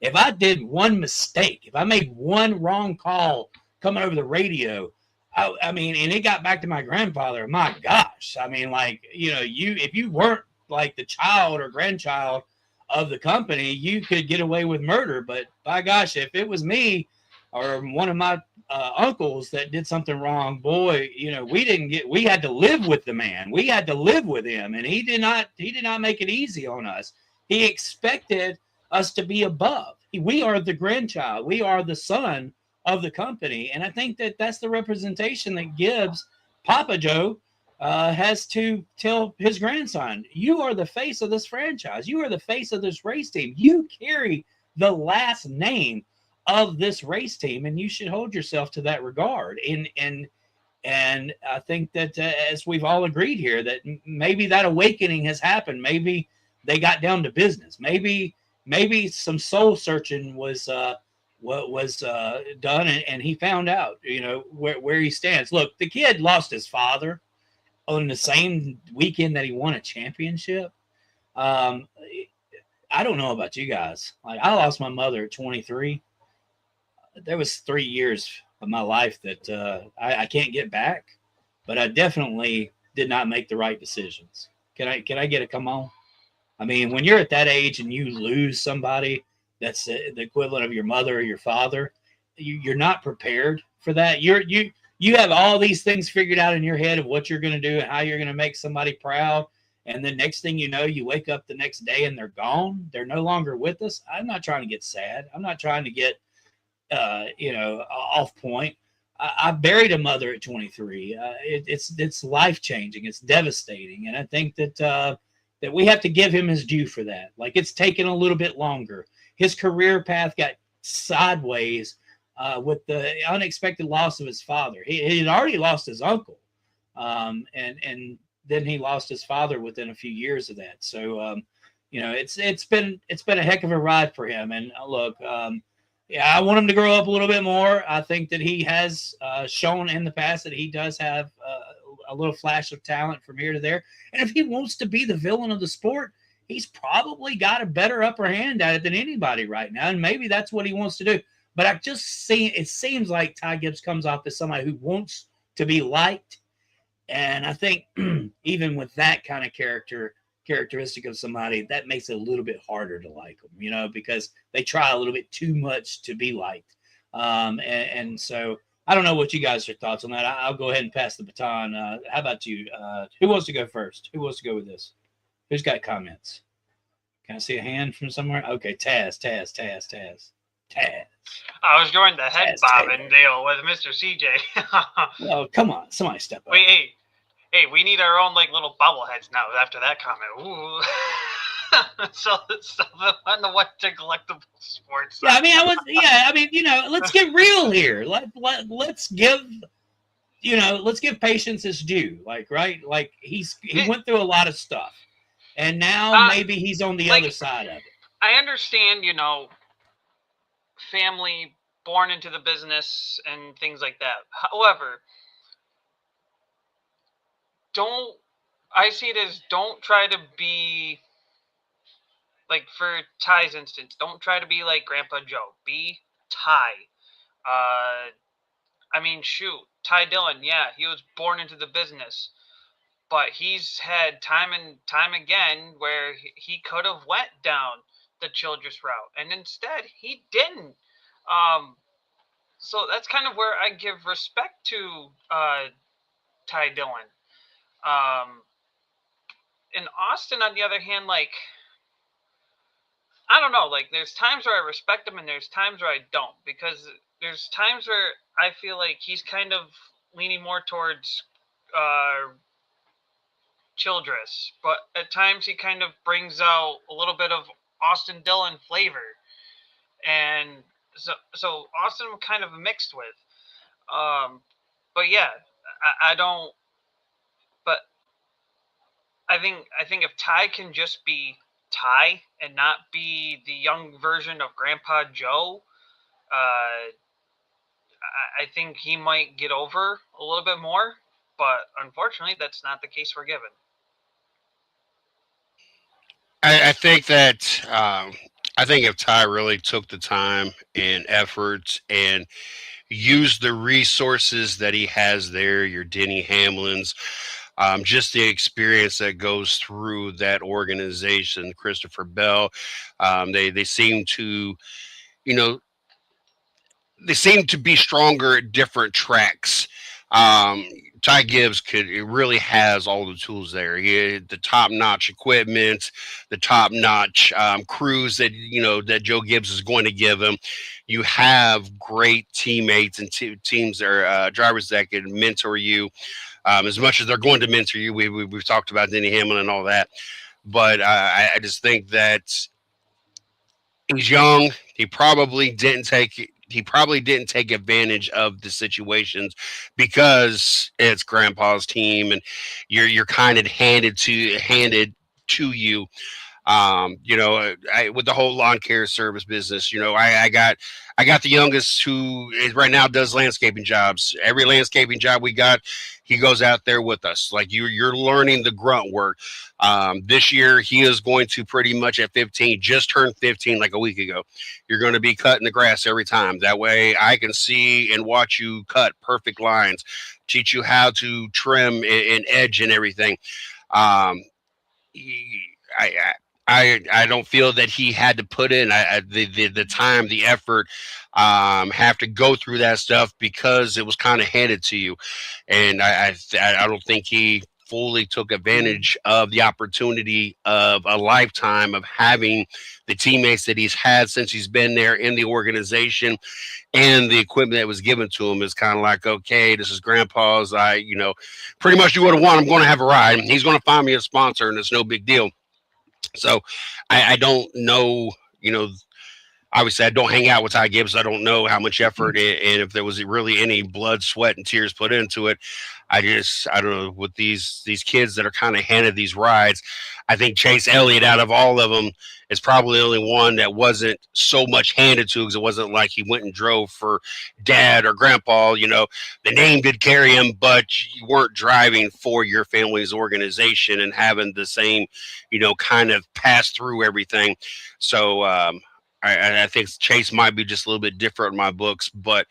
If I did one mistake, if I made one wrong call coming over the radio, I mean, and it got back to my grandfather. My gosh. I mean, like, you know, if you weren't like the child or grandchild of the company, you could get away with murder. But by gosh, if it was me or one of my uncles that did something wrong, boy, you know, we had to live with the man. We had to live with him. And he did not make it easy on us. He expected us to be above. We are the grandchild. We are the son of the company. And I think that that's the representation that Gibbs, Papa Joe, has to tell his grandson. You are the face of this franchise. You are the face of this race team. You carry the last name of this race team, and you should hold yourself to that regard. And I think that as we've all agreed here, that maybe that awakening has happened. Maybe they got down to business. Maybe some soul searching was done, and he found out, you know, where he stands. Look, the kid lost his father on the same weekend that he won a championship. I don't know about you guys. Like, I lost my mother at 23. There was 3 years of my life that I can't get back, but I definitely did not make the right decisions. Can I get a come on? I mean, when you're at that age and you lose somebody that's the equivalent of your mother or your father, you're not prepared for that. You have all these things figured out in your head of what you're going to do and how you're going to make somebody proud. And the next thing you know, you wake up the next day and they're gone. They're no longer with us. I'm not trying to get sad. I'm not trying to get, off point. I buried a mother at 23. It's life-changing. It's devastating. And I think that we have to give him his due for that. Like, it's taken a little bit longer. His career path got sideways with the unexpected loss of his father. He had already lost his uncle. and then he lost his father within a few years of that. So it's been a heck of a ride for him. And look, yeah, I want him to grow up a little bit more. I think that he has shown in the past that he does have a little flash of talent from here to there. And if he wants to be the villain of the sport, he's probably got a better upper hand at it than anybody right now. And maybe that's what he wants to do. But I just see, it seems like Ty Gibbs comes off as somebody who wants to be liked. And I think even with that kind of characteristic of somebody, that makes it a little bit harder to like them, because they try a little bit too much to be liked. And so I don't know what you guys' thoughts on that. I'll go ahead and pass the baton. How about you? Who wants to go first? Who wants to go with this? Who's got comments? Can I see a hand from somewhere? Okay, Taz. I was doing the head bobbing deal with Mr. CJ. Oh, come on. Somebody step up. Wait, hey, we need our own like little bobbleheads now after that comment. Ooh. so on the What to Collectible Sports. Yeah, I mean, let's get real here. Let's give patience its due. Right? Like he went through a lot of stuff. And now maybe he's on the other side of it. I understand, family born into the business and things like that. However, don't try to be like, for Ty's instance, don't try to be like Grandpa Joe. Be Ty. Shoot, Ty Dillon, yeah, he was born into the business. But he's had time and time again where he could have went down the Childress route, and instead he didn't. So that's kind of where I give respect to Ty Dillon. In Austin, on the other hand, like, I don't know, like, there's times where I respect him and there's times where I don't, because there's times where I feel like he's kind of leaning more towards Childress, but at times he kind of brings out a little bit of Austin Dillon flavor, and so Austin I'm kind of mixed with. But yeah, I don't. But I think if Ty can just be Ty and not be the young version of Grandpa Joe, I think he might get over a little bit more. But unfortunately, that's not the case we're given. I think that I think if Ty really took the time and effort and used the resources that he has there, your Denny Hamlins, just the experience that goes through that organization, Christopher Bell, they seem to, they seem to be stronger at different tracks. Ty Gibbs really has all the tools there. He had the top-notch equipment, the top-notch crews that Joe Gibbs is going to give him. You have great teammates and teams or drivers that can mentor you as much as they're going to mentor you. We've talked about Denny Hamlin and all that, but I just think that he's young. He probably didn't take advantage of the situations because it's Grandpa's team and you're kind of handed to you. With the whole lawn care service business, I got the youngest who right now does landscaping jobs. Every landscaping job we got, he goes out there with us. Like you're learning the grunt work. This year he is going to pretty much at 15, just turned 15 like a week ago. You're going to be cutting the grass every time. That way I can see and watch you cut perfect lines, teach you how to trim and edge and everything. I don't feel that he had to put in the time, the effort, have to go through that stuff because it was kind of handed to you. And I don't think he fully took advantage of the opportunity of a lifetime of having the teammates that he's had since he's been there in the organization, and the equipment that was given to him is kind of like, okay, this is Grandpa's. Pretty much do what I want. I'm going to have a ride. He's going to find me a sponsor, and it's no big deal. So I don't know, obviously I don't hang out with Ty Gibbs. I don't know how much effort and if there was really any blood, sweat, and tears put into it. I don't know, with these kids that are kind of handed these rides. I think Chase Elliott, out of all of them, is probably the only one that wasn't so much handed to, because it wasn't like he went and drove for dad or grandpa. You know, the name did carry him, but you weren't driving for your family's organization and having the same, you know, kind of pass through everything. So I think Chase might be just a little bit different in my books, but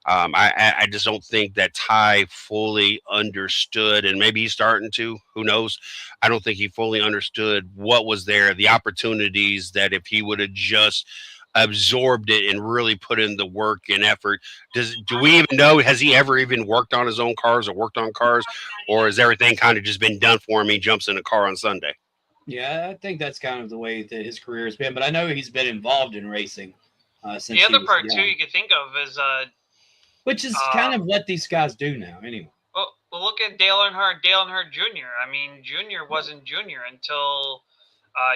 I just don't think that Ty fully understood, and maybe he's starting to, who knows? I don't think he fully understood what was there, the opportunities that if he would have just absorbed it and really put in the work and effort. Do we even know, has he ever even worked on his own cars or worked on cars, or has everything kind of just been done for him? He jumps in a car on Sunday. Yeah, I think that's kind of the way that his career has been. But I know he's been involved in racing since the other part young. too you could think of is which is kind of what these guys do now, anyway. Well, look at Dale Earnhardt Jr. I mean, Jr. wasn't Jr. until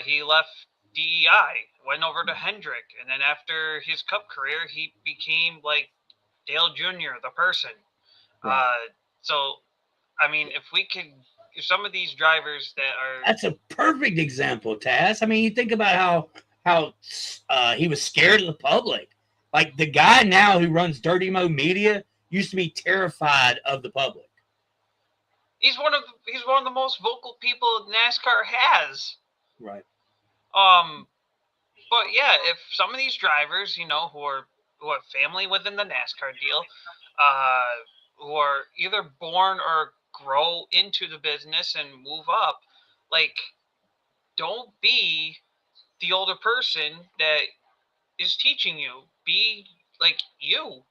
he left DEI, went over to Hendrick, and then after his Cup career, he became like Dale Jr., the person. Right. So, I mean, if some of these drivers that are... That's a perfect example, Taz. I mean, you think about how he was scared of the public. Like, the guy now who runs Dirty Mo Media used to be terrified of the public. He's one of the most vocal people NASCAR has. Right. But yeah, if some of these drivers, you know, who have family within the NASCAR deal, who are either born or grow into the business and move up, like, don't be the older person that is teaching you. Be like you.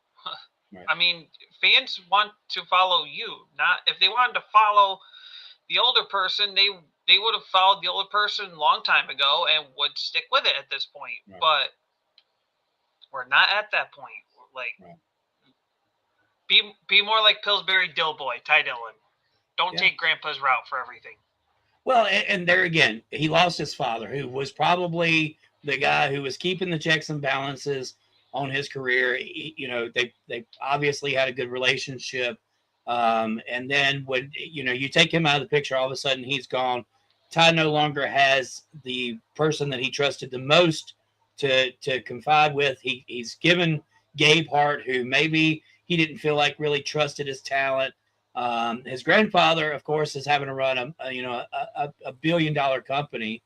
Right. I mean, fans want to follow you. Not if they wanted to follow the older person, they would have followed the older person a long time ago and would stick with it at this point. Right. But we're not at that point. Like, right. Be more like Pillsbury Dillboy, Ty Dillon. Don't take Grandpa's route for everything. Well, and there again, he lost his father, who was probably the guy who was keeping the checks and balances on his career. You know, they obviously had a good relationship. And then when, you know, you take him out of the picture, all of a sudden he's gone. Ty no longer has the person that he trusted the most to confide with. He's given Gabe Hart, who maybe he didn't feel like really trusted his talent. His grandfather, of course, is having to run a $1 billion company.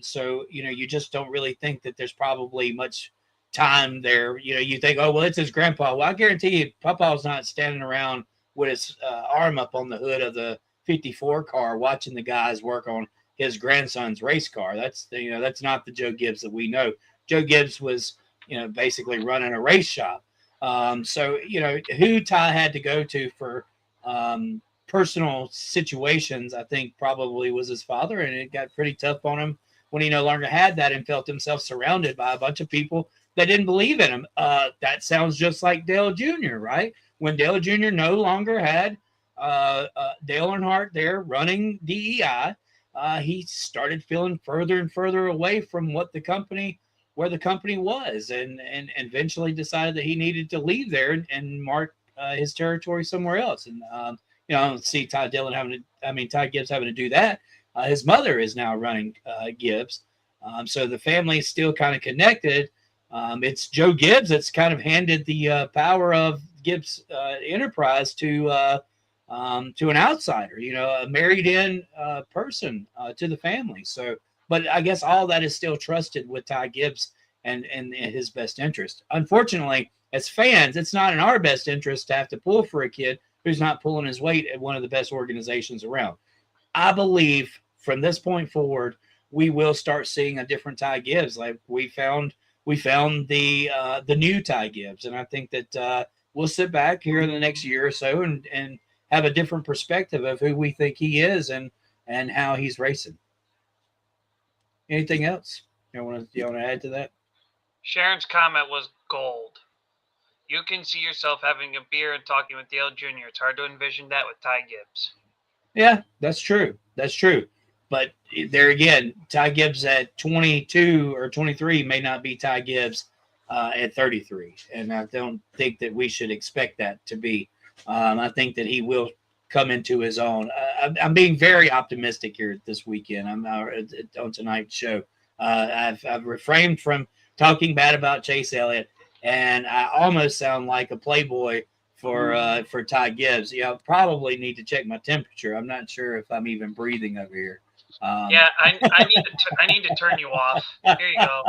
So, you know, you just don't really think that there's probably much time there. You know, you think, oh, well, it's his grandpa. Well, I guarantee you, Papa's not standing around with his arm up on the hood of the 54 car watching the guys work on his grandson's race car. That's not the Joe Gibbs that we know. Joe Gibbs was, you know, basically running a race shop. So, you know, who Ty had to go to for personal situations, I think probably was his father, and it got pretty tough on him when he no longer had that and felt himself surrounded by a bunch of people that didn't believe in him. That sounds just like Dale Jr., right? When Dale Jr. no longer had Dale Earnhardt there running DEI, he started feeling further and further away from where the company was, and eventually decided that he needed to leave there and mark his territory somewhere else. And you know, I don't see Ty Gibbs having to do that. His mother is now running Gibbs, so the family is still kind of connected. It's Joe Gibbs that's kind of handed the power of Gibbs Enterprise to an outsider, you know, a married-in person to the family. So, but I guess all that is still trusted with Ty Gibbs and his best interest. Unfortunately, as fans, it's not in our best interest to have to pull for a kid who's not pulling his weight at one of the best organizations around. I believe from this point forward, we will start seeing a different Ty Gibbs. Like we found the new Ty Gibbs, and I think that we'll sit back here in the next year or so and have a different perspective of who we think he is and how he's racing. Anything else you want to add to that? Sharon's comment was gold. You can see yourself having a beer and talking with Dale Jr. It's hard to envision that with Ty Gibbs. Yeah, that's true. That's true. But there again, Ty Gibbs at 22 or 23 may not be Ty Gibbs at 33. And I don't think that we should expect that to be. I think that he will come into his own. I'm being very optimistic here this weekend. I'm on tonight's show. I've refrained from talking bad about Chase Elliott, and I almost sound like a playboy for Ty Gibbs. Yeah, I probably need to check my temperature. I'm not sure if I'm even breathing over here. Yeah, I need to turn you off. Here you go.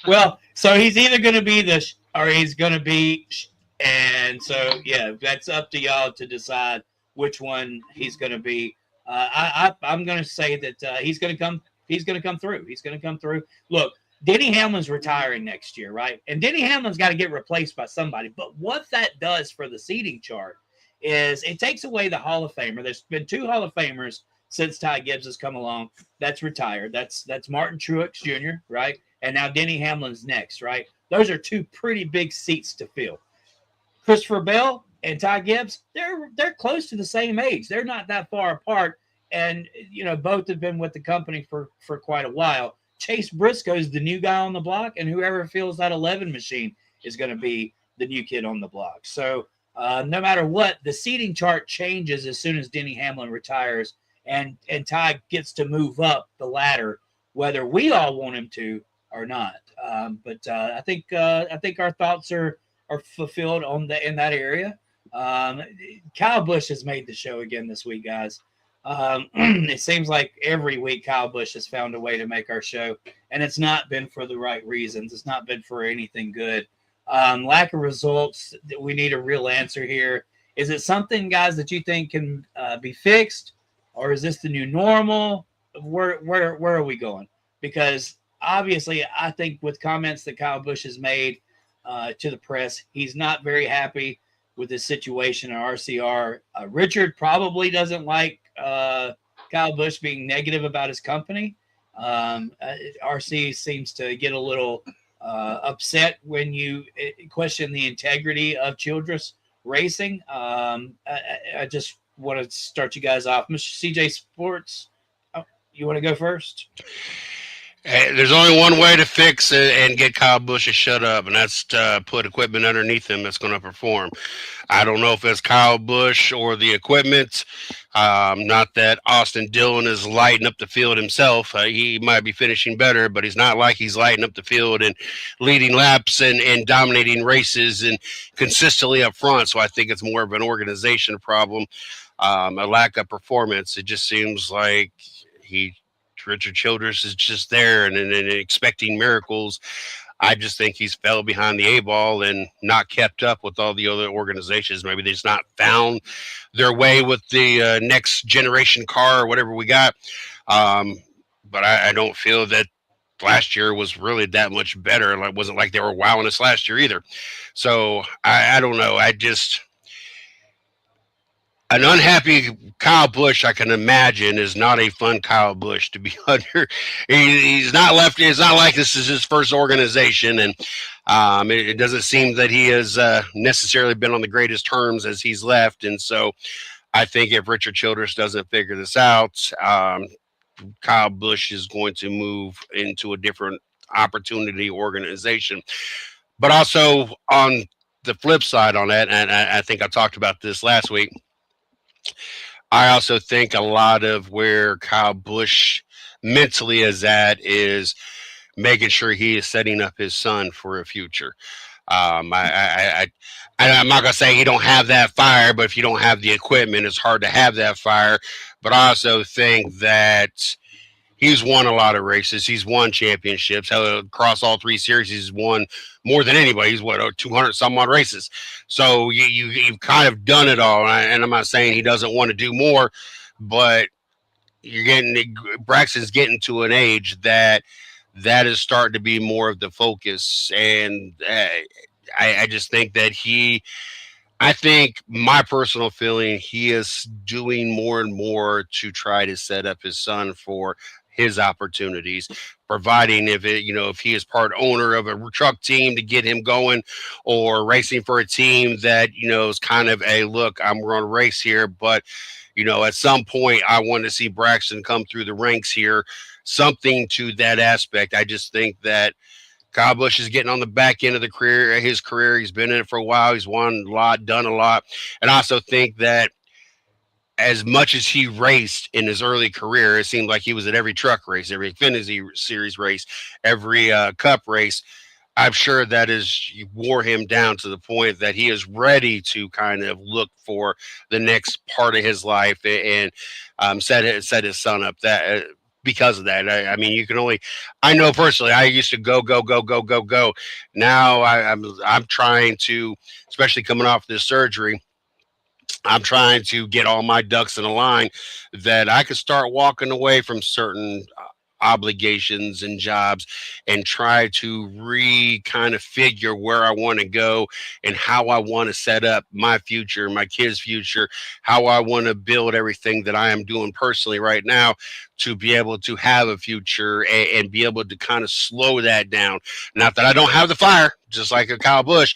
Well, so he's either going to be this or he's going to be, and so yeah, that's up to y'all to decide which one he's going to be. I'm going to say that he's going to come. He's going to come through. He's going to come through. Look, Denny Hamlin's retiring next year, right? And Denny Hamlin's got to get replaced by somebody. But what that does for the seating chart is it takes away the Hall of Famer. There's been 2 Hall of Famers since Ty Gibbs has come along. That's retired. That's Martin Truex Jr., right? And now Denny Hamlin's next, right? Those are 2 pretty big seats to fill. Christopher Bell and Ty Gibbs, they're close to the same age. They're not that far apart. And, both have been with the company for quite a while. Chase Briscoe's the new guy on the block, and whoever fills that 11 machine is going to be the new kid on the block. So no matter what, the seating chart changes as soon as Denny Hamlin retires, and Ty gets to move up the ladder, whether we all want him to or not. But I think our thoughts are fulfilled in that area. Kyle Busch has made the show again this week, guys. It seems like every week Kyle Busch has found a way to make our show, and it's not been for the right reasons. It's not been for anything good. Lack of results. We need a real answer here. Is it something, guys, that you think can be fixed, or is this the new normal? Where are we going? Because obviously, I think with comments that Kyle Busch has made to the press, he's not very happy with the situation at RCR. Richard probably doesn't like Kyle Busch being negative about his company. RC seems to get a little upset when you question the integrity of Childress Racing. I just want to start you guys off. Mr. CJ Sports, you want to go first? Hey, there's only one way to fix it and get Kyle Busch to shut up, and that's to put equipment underneath him that's going to perform. I don't know if it's Kyle Busch or the equipment. Not that Austin Dillon is lighting up the field himself. He might be finishing better, but he's not like he's lighting up the field and leading laps and dominating races and consistently up front. So I think it's more of an organization problem, a lack of performance. It just seems like Richard Childress is just there and expecting miracles. I just think he's fell behind the 8-ball and not kept up with all the other organizations. Maybe they just not found their way with the next generation car or whatever we got. But I don't feel that last year was really that much better. It wasn't like they were wowing us last year either. So I don't know. An unhappy Kyle Busch, I can imagine, is not a fun Kyle Busch to be under. He's not left. It's not like this is his first organization, and it doesn't seem that he has necessarily been on the greatest terms as he's left. And so, I think if Richard Childress doesn't figure this out, Kyle Busch is going to move into a different opportunity organization. But also on the flip side on that, and I think I talked about this last week, I also think a lot of where Kyle Busch mentally is at is making sure he is setting up his son for a future. I'm not going to say he don't have that fire, but if you don't have the equipment, it's hard to have that fire. But I also think that he's won a lot of races. He's won championships. Across all 3 series, he's won more than anybody. He's 200 some odd races. So you've kind of done it all. And I'm not saying he doesn't want to do more, but Braxton's getting to an age that is starting to be more of the focus. And I just think that I think my personal feeling, he is doing more and more to try to set up his son for his opportunities, providing if if he is part owner of a truck team to get him going, or racing for a team that is kind of a look, I'm going to race here, but at some point I want to see Braxton come through the ranks here, something to that aspect. I just think that Kyle Busch is getting on the back end of his career. He's been in it for a while. He's won a lot, done a lot. And I also think that as much as he raced in his early career, it seemed like he was at every truck race, every Xfinity Series race, every Cup race. I'm sure that wore him down to the point that he is ready to kind of look for the next part of his life and set his son up that because of that. I mean, I know personally, I used to go. Now I'm trying to, especially coming off this surgery, I'm trying to get all my ducks in a line that I could start walking away from certain obligations and jobs and try to kind of figure where I want to go and how I want to set up my future, my kids' future, how I want to build everything that I am doing personally right now to be able to have a future and be able to kind of slow that down. Not that I don't have the fire, just like a Kyle Busch,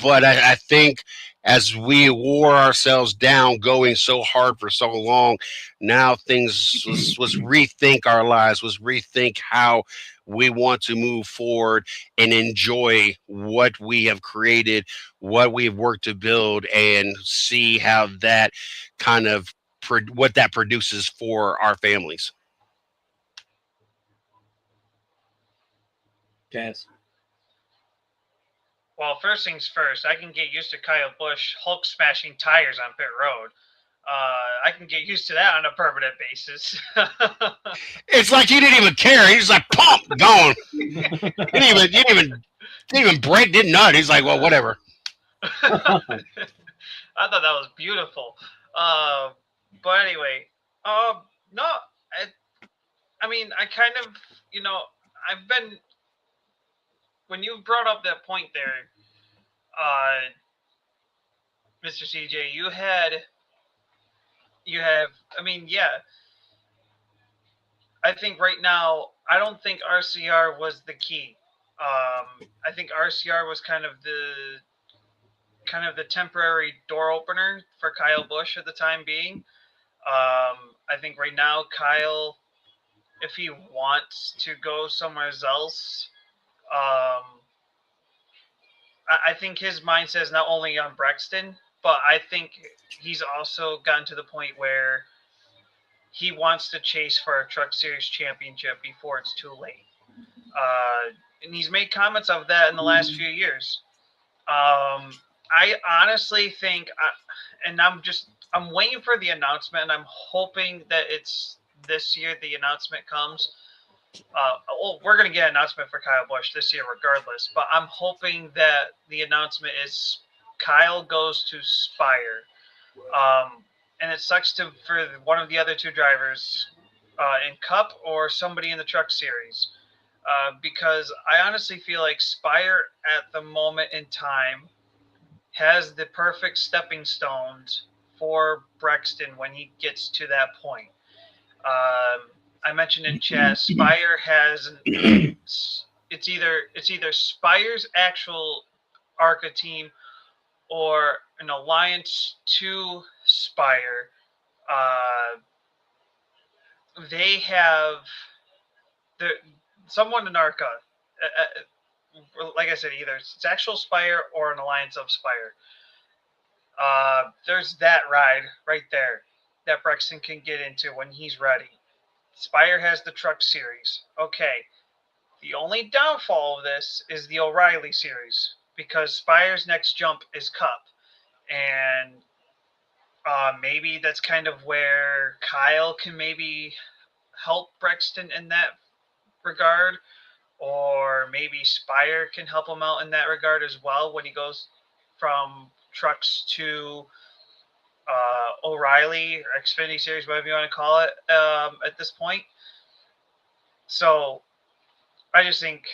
but I think as we wore ourselves down going so hard for so long, now things was rethink our lives, was rethink how we want to move forward and enjoy what we have created, what we've worked to build, and see how that kind of what that produces for our families. Yes. Well, first things first, I can get used to Kyle Busch Hulk smashing tires on pit road. I can get used to that on a permanent basis. It's like he didn't even care. He was like, pump, gone. Didn't even break, didn't nut. He's like, well, whatever. I thought that was beautiful. But anyway, no, I mean, I kind of, I've been, when you brought up that point there, Mr. CJ, you have, I mean, yeah, I think right now, I don't think RCR was the key. I think RCR was kind of the temporary door opener for Kyle Busch at the time being. I think right now, Kyle, if he wants to go somewhere else, I think his mindset is not only on Braxton, but I think he's also gotten to the point where he wants to chase for a Truck Series championship before it's too late. And he's made comments of that in the last few years. I honestly think, and I'm waiting for the announcement, and I'm hoping that it's this year the announcement comes. Well, we're going to get an announcement for Kyle Busch this year regardless, but I'm hoping that the announcement is Kyle goes to Spire. And it sucks for one of the other two drivers in Cup or somebody in the Truck Series. Because I honestly feel like Spire at the moment in time has the perfect stepping stones for Braxton when he gets to that point. I mentioned in chat, Spire has it's either Spire's actual ARCA team or an alliance to Spire. They have someone in ARCA. Like I said, either it's actual Spire or an alliance of Spire. There's that ride right there that Braxton can get into when he's ready. Spire has the Truck Series. Okay. The only downfall of this is the O'Reilly Series because Spire's next jump is Cup. And maybe that's kind of where Kyle can maybe help Braxton in that regard. Or maybe Spire can help him out in that regard as well when he goes from trucks to O'Reilly or Xfinity Series, whatever you want to call it, at this point. So I think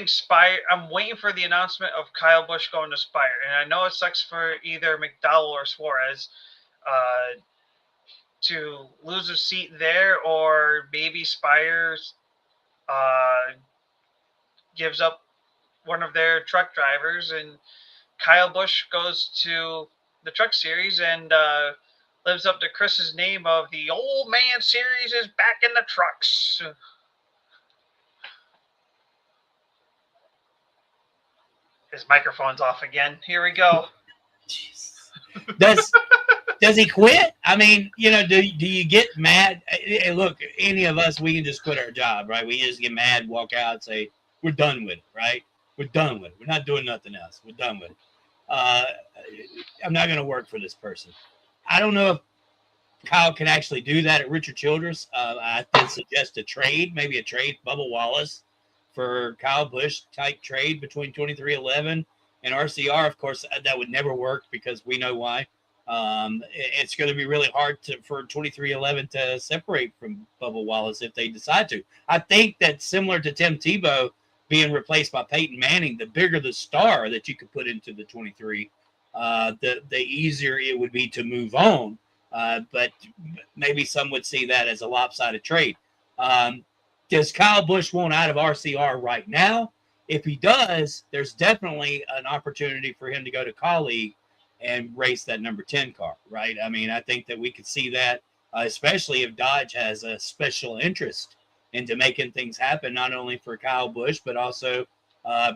Spire, I'm waiting for the announcement of Kyle Busch going to Spire. And I know it sucks for either McDowell or Suarez to lose a seat there, or maybe Spires gives up one of their truck drivers, and Kyle Busch goes to the Truck Series and lives up to Chris's name of the Old Man Series is back in the trucks. His microphone's off again. Here we go. Does he quit? I mean, do you get mad? Hey, look, any of us, we can just quit our job, right? We can just get mad, walk out, and say, we're done with it, right? We're done with it. We're not doing nothing else. We're done with it. I'm not going to work for this person. I don't know if Kyle can actually do that at Richard Childress. I did suggest a trade, maybe a trade, Bubba Wallace for Kyle Busch type trade between 2311 and RCR. Of course, that would never work because we know why. It's going to be really hard for 2311 to separate from Bubba Wallace if they decide to. I think that similar to Tim Tebow being replaced by Peyton Manning, the bigger the star that you could put into the 23, the easier it would be to move on. But maybe some would see that as a lopsided trade. Does Kyle Busch want out of RCR right now? If he does, there's definitely an opportunity for him to go to Colleague and race that number 10 car, right? I mean, I think that we could see that, especially if Dodge has a special interest into making things happen, not only for Kyle Busch, but also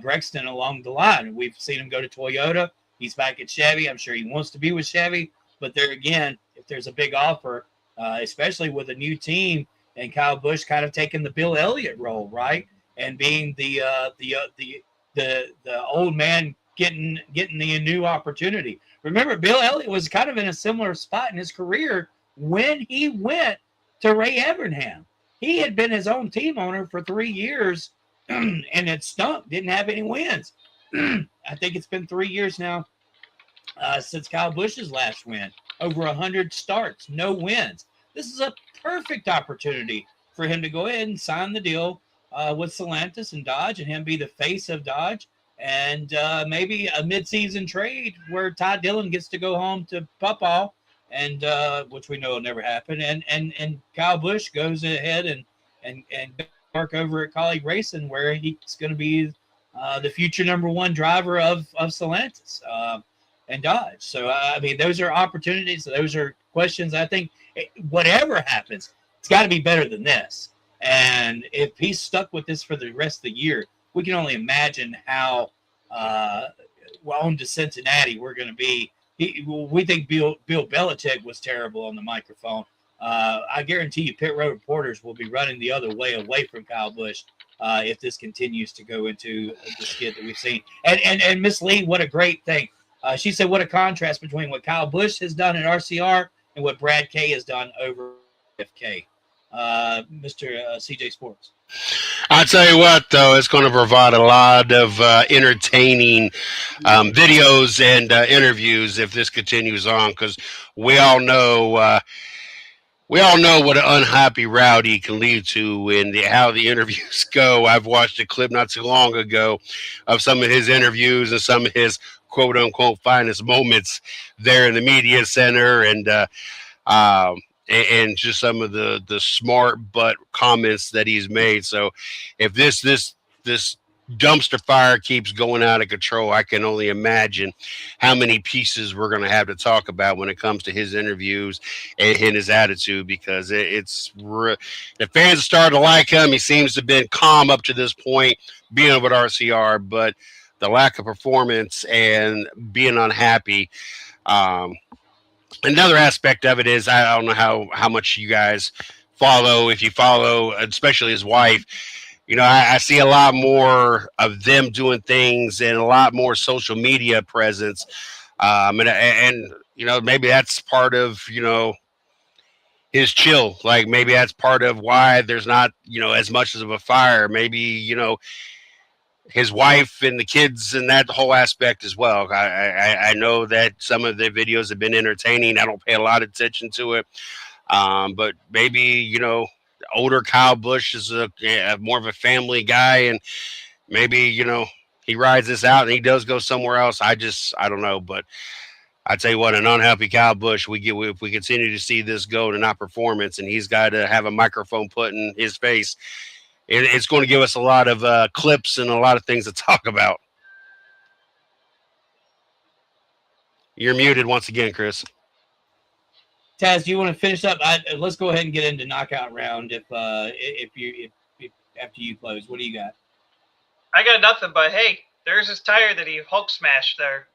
Brexton along the line. We've seen him go to Toyota. He's back at Chevy. I'm sure he wants to be with Chevy. But there again, if there's a big offer, especially with a new team, and Kyle Busch kind of taking the Bill Elliott role, right? And being the old man getting the new opportunity. Remember, Bill Elliott was kind of in a similar spot in his career when he went to Ray Evernham. He had been his own team owner for 3 years and it stunk, didn't have any wins. I think it's been 3 years now since Kyle Busch's last win. Over 100 starts, no wins. This is a perfect opportunity for him to go ahead and sign the deal with Stellantis and Dodge, and him be the face of Dodge. And maybe a midseason trade where Ty Dillon gets to go home to Pawpaw, and which we know will never happen. And Kyle Busch goes ahead and work over at Colleague Racing, where he's going to be the future number 1 driver of Stellantis and Dodge. So I mean, those are opportunities. Those are questions. I think whatever happens, it's got to be better than this. And if he's stuck with this for the rest of the year, we can only imagine how on to Cincinnati we're going to be. We think Bill Belichick was terrible on the microphone. I guarantee you pit road reporters will be running the other way away from Kyle Busch if this continues to go into the skid that we've seen. And Miss Lee, what a great thing. She said, what a contrast between what Kyle Busch has done at RCR and what Brad Kay has done over FK. Mr. CJ Sports. I'll tell you what, though, it's going to provide a lot of entertaining videos and interviews if this continues on, because we all know what an unhappy Rowdy can lead to and how the interviews go. I've watched a clip not too long ago of some of his interviews and some of his quote unquote finest moments there in the media center, and just some of the smart butt comments that he's made. So if this dumpster fire keeps going out of control, I can only imagine how many pieces we're going to have to talk about when it comes to his interviews and his attitude, because the fans are starting to like him. He seems to have been calm up to this point, being with RCR, but the lack of performance and being unhappy. Another aspect of it is, I don't know how much you guys follow, if you follow, especially his wife. You know, I see a lot more of them doing things and a lot more social media presence. And you know, maybe that's part of, you know, his chill. Like maybe that's part of why there's not, you know, as much of a fire. Maybe, you know, his wife and the kids and that whole aspect as well. I know that some of the videos have been entertaining. I don't pay a lot of attention to it. But maybe, you know, older Kyle Busch is a more of a family guy, and maybe, you know, he rides this out and he does go somewhere else. I don't know, but I tell you what, an unhappy Kyle Busch, if we continue to see this go to not performance, and he's got to have a microphone put in his face, it's going to give us a lot of clips and a lot of things to talk about. You're muted once again, Chris. Taz, do you want to finish up? Let's go ahead and get into knockout round. If after you close, what do you got? I got nothing, but hey, there's his tire that he Hulk smashed there.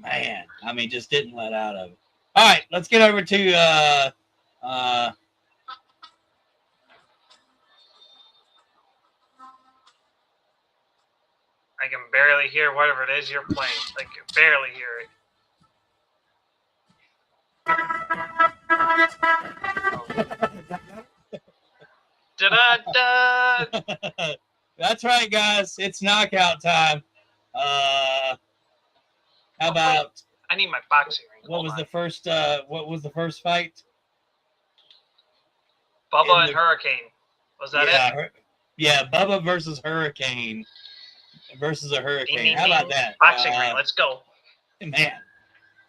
Man, I mean, just didn't let out of it. All right, let's get over to I can barely hear whatever it is you're playing. I can barely hear it. Da-da-da. That's right, guys. It's knockout time. How about? I need my boxing ring. What was the first? What was the first fight? Bubba and Hurricane. Was that it? Yeah, Bubba versus Hurricane versus a Hurricane. Ding, How ding, about that? Boxing ring. Let's go. Man,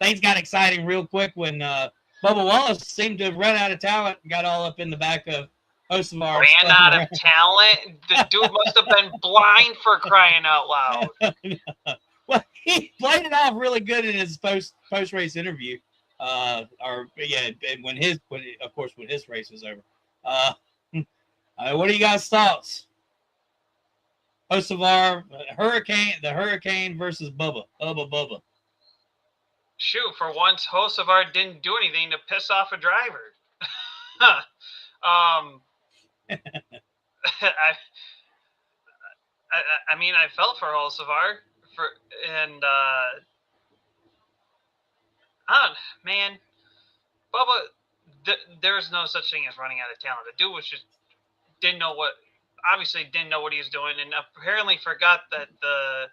things got exciting real quick when Bubba Wallace seemed to have run out of talent and got all up in the back of Hocevar. Ran out of talent? The dude must have been blind for crying out loud. Well, he played it off really good in his post race interview. When his race was over. What are you guys' thoughts? Hocevar, the Hurricane versus Bubba. Bubba. Shoot, for once, Hocevar didn't do anything to piss off a driver. I mean, I felt for Hocevar man, Bubba, there's no such thing as running out of talent. The dude was just didn't know what he was doing, and apparently forgot that the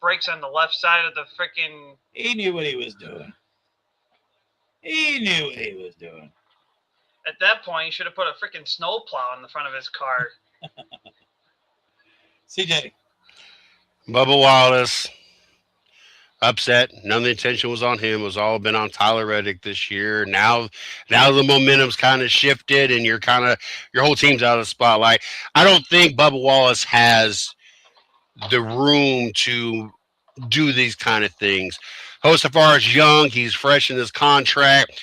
brakes on the left side of the freaking. He knew what he was doing. At that point, he should have put a freaking snowplow in the front of his car. CJ. Bubba Wallace upset. None of the attention was on him. It was all been on Tyler Reddick this year. Now the momentum's kind of shifted, and your whole team's out of the spotlight. I don't think Bubba Wallace has the room to do these kind of things. Hocevar is young. He's fresh in his contract.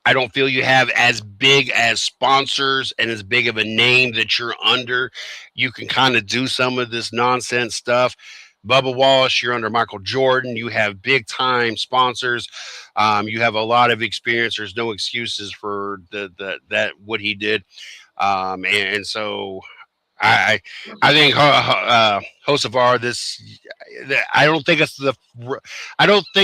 I don't feel you have as big as sponsors and as big of a name that you're under. You can kind of do some of this nonsense stuff. Bubba Wallace, you're under Michael Jordan. You have big time sponsors. You have a lot of experience. There's no excuses for that what he did. And so I think Hocevar, I don't think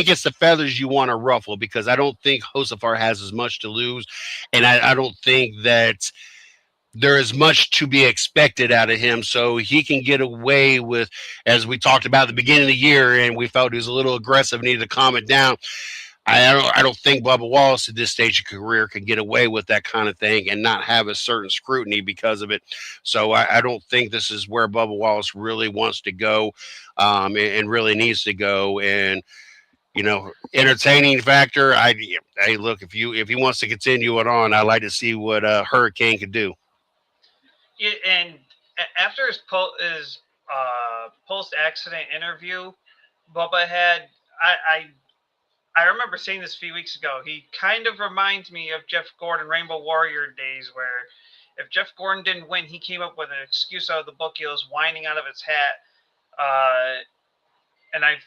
it's the feathers you want to ruffle, because I don't think Hocevar has as much to lose, and I don't think that there is much to be expected out of him. So he can get away with, as we talked about at the beginning of the year, and we felt he was a little aggressive, needed to calm it down. I don't think Bubba Wallace at this stage of career can get away with that kind of thing and not have a certain scrutiny because of it. So I don't think this is where Bubba Wallace really wants to go, and really needs to go. And entertaining factor. Hey, look, if he wants to continue it on, I'd like to see what Hurricane could do. Yeah, and after his post-accident interview, Bubba had I remember saying this a few weeks ago. He kind of reminds me of Jeff Gordon, Rainbow Warrior days, where if Jeff Gordon didn't win, he came up with an excuse out of the book. He was whining out of his hat. And I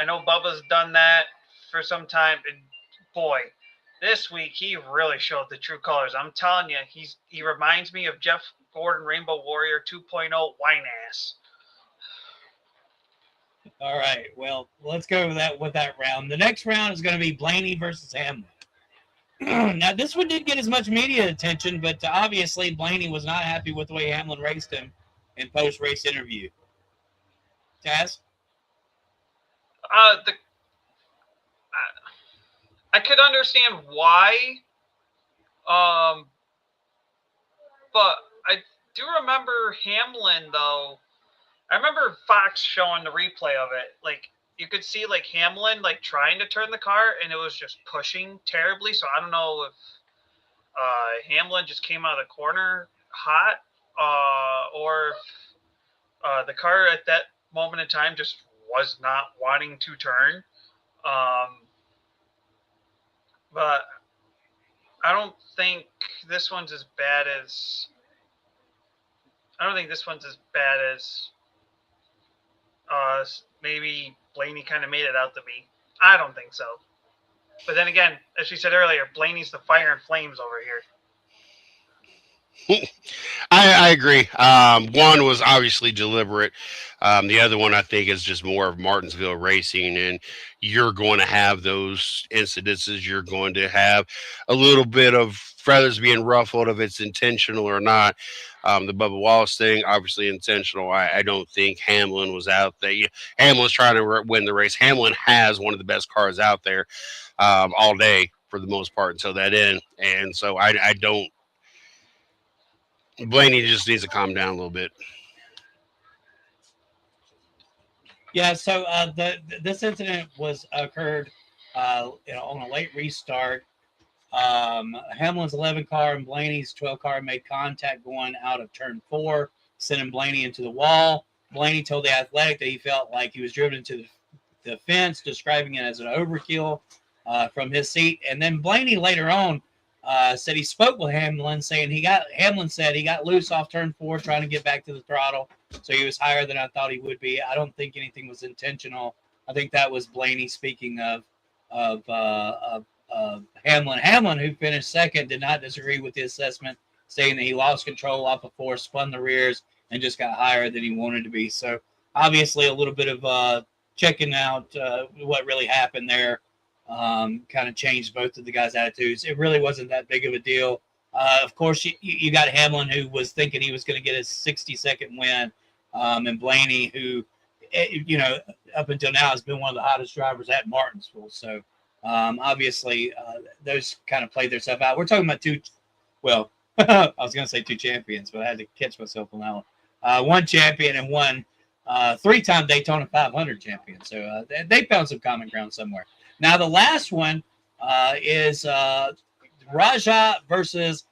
know Bubba's done that for some time. And boy, this week he really showed the true colors. I'm telling you, he reminds me of Jeff Gordon, Rainbow Warrior 2.0 whine ass. All right. Well, let's go with that round. The next round is going to be Blaney versus Hamlin. Now, this one didn't get as much media attention, but obviously Blaney was not happy with the way Hamlin raced him in post-race interview. Taz? I could understand why, but I do remember Hamlin, though. I remember Fox showing the replay of it. Like, you could see like Hamlin like trying to turn the car, and it was just pushing terribly. So I don't know if Hamlin just came out of the corner hot, or if the car at that moment in time just was not wanting to turn. But I don't think this one's as bad as. I don't think this one's as bad as maybe Blaney kind of made it out to be. I don't think so. But then again, as she said earlier, Blaney's the fire and flames over here. I agree. One was obviously deliberate. The other one, I think, is just more of Martinsville racing, and you're going to have those incidences. You're going to have a little bit of feathers being ruffled, if it's intentional or not. The Bubba Wallace thing, obviously intentional. I don't think Hamlin was out there. Hamlin's trying to win the race. Hamlin has one of the best cars out there all day for the most part until that end. And so I don't. Blaney just needs to calm down a little bit. Yeah, so this incident occurred on a late restart. Hamlin's 11 car and Blaney's 12 car made contact going out of turn 4, sending Blaney into the wall. Blaney told The Athletic that he felt like he was driven into the fence, describing it as an overkill from his seat. And then Blaney later on said he spoke with Hamlin, saying Hamlin said he got loose off turn 4 trying to get back to the throttle, so he was higher than I thought he would be. I don't think anything was intentional. I think that was Blaney speaking of Hamlin. Hamlin, who finished second, did not disagree with the assessment, saying that he lost control off of 4, spun the rears, and just got higher than he wanted to be. So obviously a little bit of checking out what really happened there. Kind of changed both of the guys' attitudes. It really wasn't that big of a deal. Of course, you got Hamlin, who was thinking he was going to get his 60-second win, and Blaney, who, up until now has been one of the hottest drivers at Martinsville. So obviously, those kind of played themselves out. We're talking about I was going to say 2 champions, but I had to catch myself on that one. 1 champion and 1 3-time Daytona 500 champion. So they found some common ground somewhere. Now, the last one is Raja versus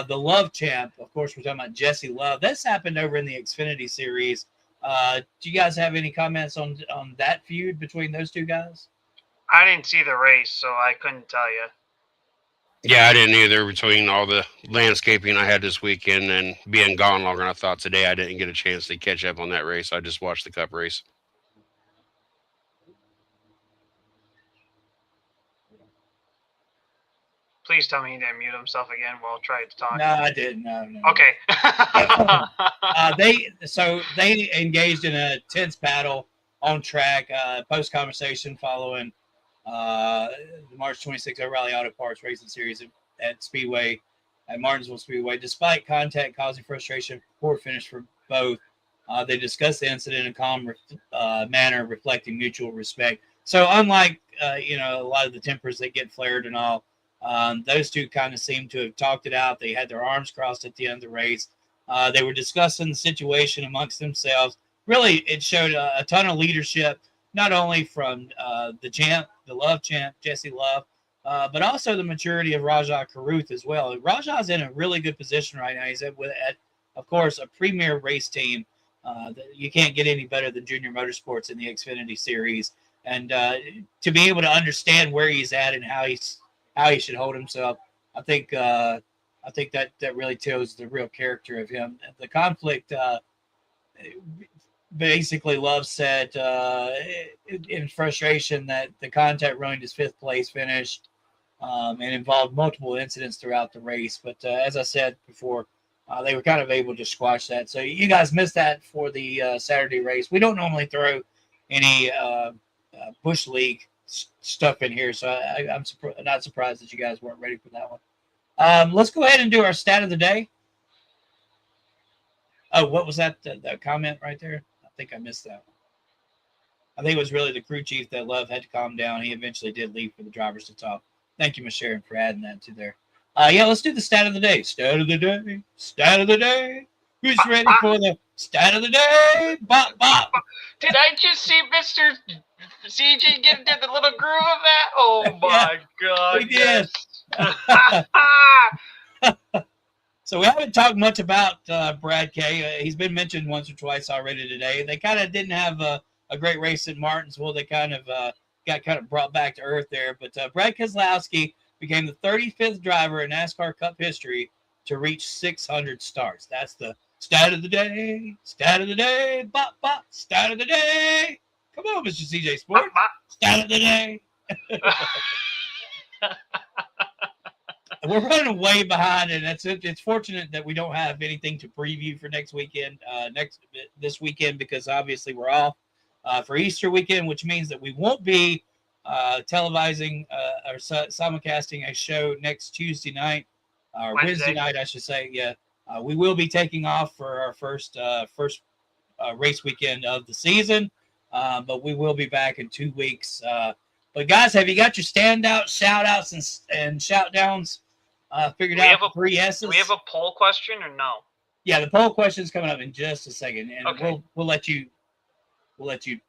the Love champ. Of course, we're talking about Jesse Love. This happened over in the Xfinity Series. Do you guys have any comments on that feud between those two guys? I didn't see the race, so I couldn't tell you. Yeah, I didn't either. Between all the landscaping I had this weekend and being gone longer than I thought today, I didn't get a chance to catch up on that race. I just watched the Cup race. Please tell me he didn't mute himself again while trying to talk. No, I didn't. No. Okay. They engaged in a tense battle on track, post conversation following the March 26th O'Reilly Auto Parts Racing Series at Martinsville Speedway. Despite contact causing frustration, poor finish for both. They discussed the incident in a calm manner, reflecting mutual respect. So unlike a lot of the tempers that get flared and all, those two kind of seemed to have talked it out. They had their arms crossed at the end of the race. They were discussing the situation amongst themselves. Really, it showed a ton of leadership, not only from the Love champ, Jesse Love, but also the maturity of Rajah Caruth as well. Rajah's in a really good position right now. He's at of course, a premier race team. You can't get any better than Junior Motorsports in the Xfinity Series. And to be able to understand where he's at and how he should hold himself, I think that really tells the real character of him. The conflict, basically, Love said in frustration that the contact ruined his 5th place finish and involved multiple incidents throughout the race. But as I said before, they were kind of able to squash that. So you guys missed that for the Saturday race. We don't normally throw any Bush League stuff in here, so I'm not surprised that you guys weren't ready for that one. Let's go ahead and do our stat of the day. Oh, what was that? The comment right there? I think I missed that one. I think it was really the crew chief that Love had to calm down. He eventually did leave for the drivers to talk. Thank you, Ms. Sharon, for adding that to there. Let's do the stat of the day. Stat of the day. Stat of the day. Who's ready for the stat of the day? Bop, bop. Did I just see Mr. CJ get into the little groove of that? Oh my God! he did. Yes. So we haven't talked much about Brad Kay. He's been mentioned once or twice already today. They kind of didn't have a great race in Martinsville. They kind of got brought back to earth there. But Brad Keselowski became the 35th driver in NASCAR Cup history to reach 600 starts. That's the stat of the day. Stat of the day. Bop, bop. Stat of the day. Come on, Mr. CJ Sports. Stat of the day. We're running way behind, and it's fortunate that we don't have anything to preview for next weekend. This weekend, because obviously we're off for Easter weekend, which means that we won't be televising or simulcasting a show next Tuesday night or Wednesday night, I should say. Yeah, we will be taking off for our first race weekend of the season, but we will be back in 2 weeks. But guys, have you got your standout shout outs and shout downs figured out? 3 S's? Do we have a poll question or no? Yeah, the poll question is coming up in just a second, and okay. we'll let you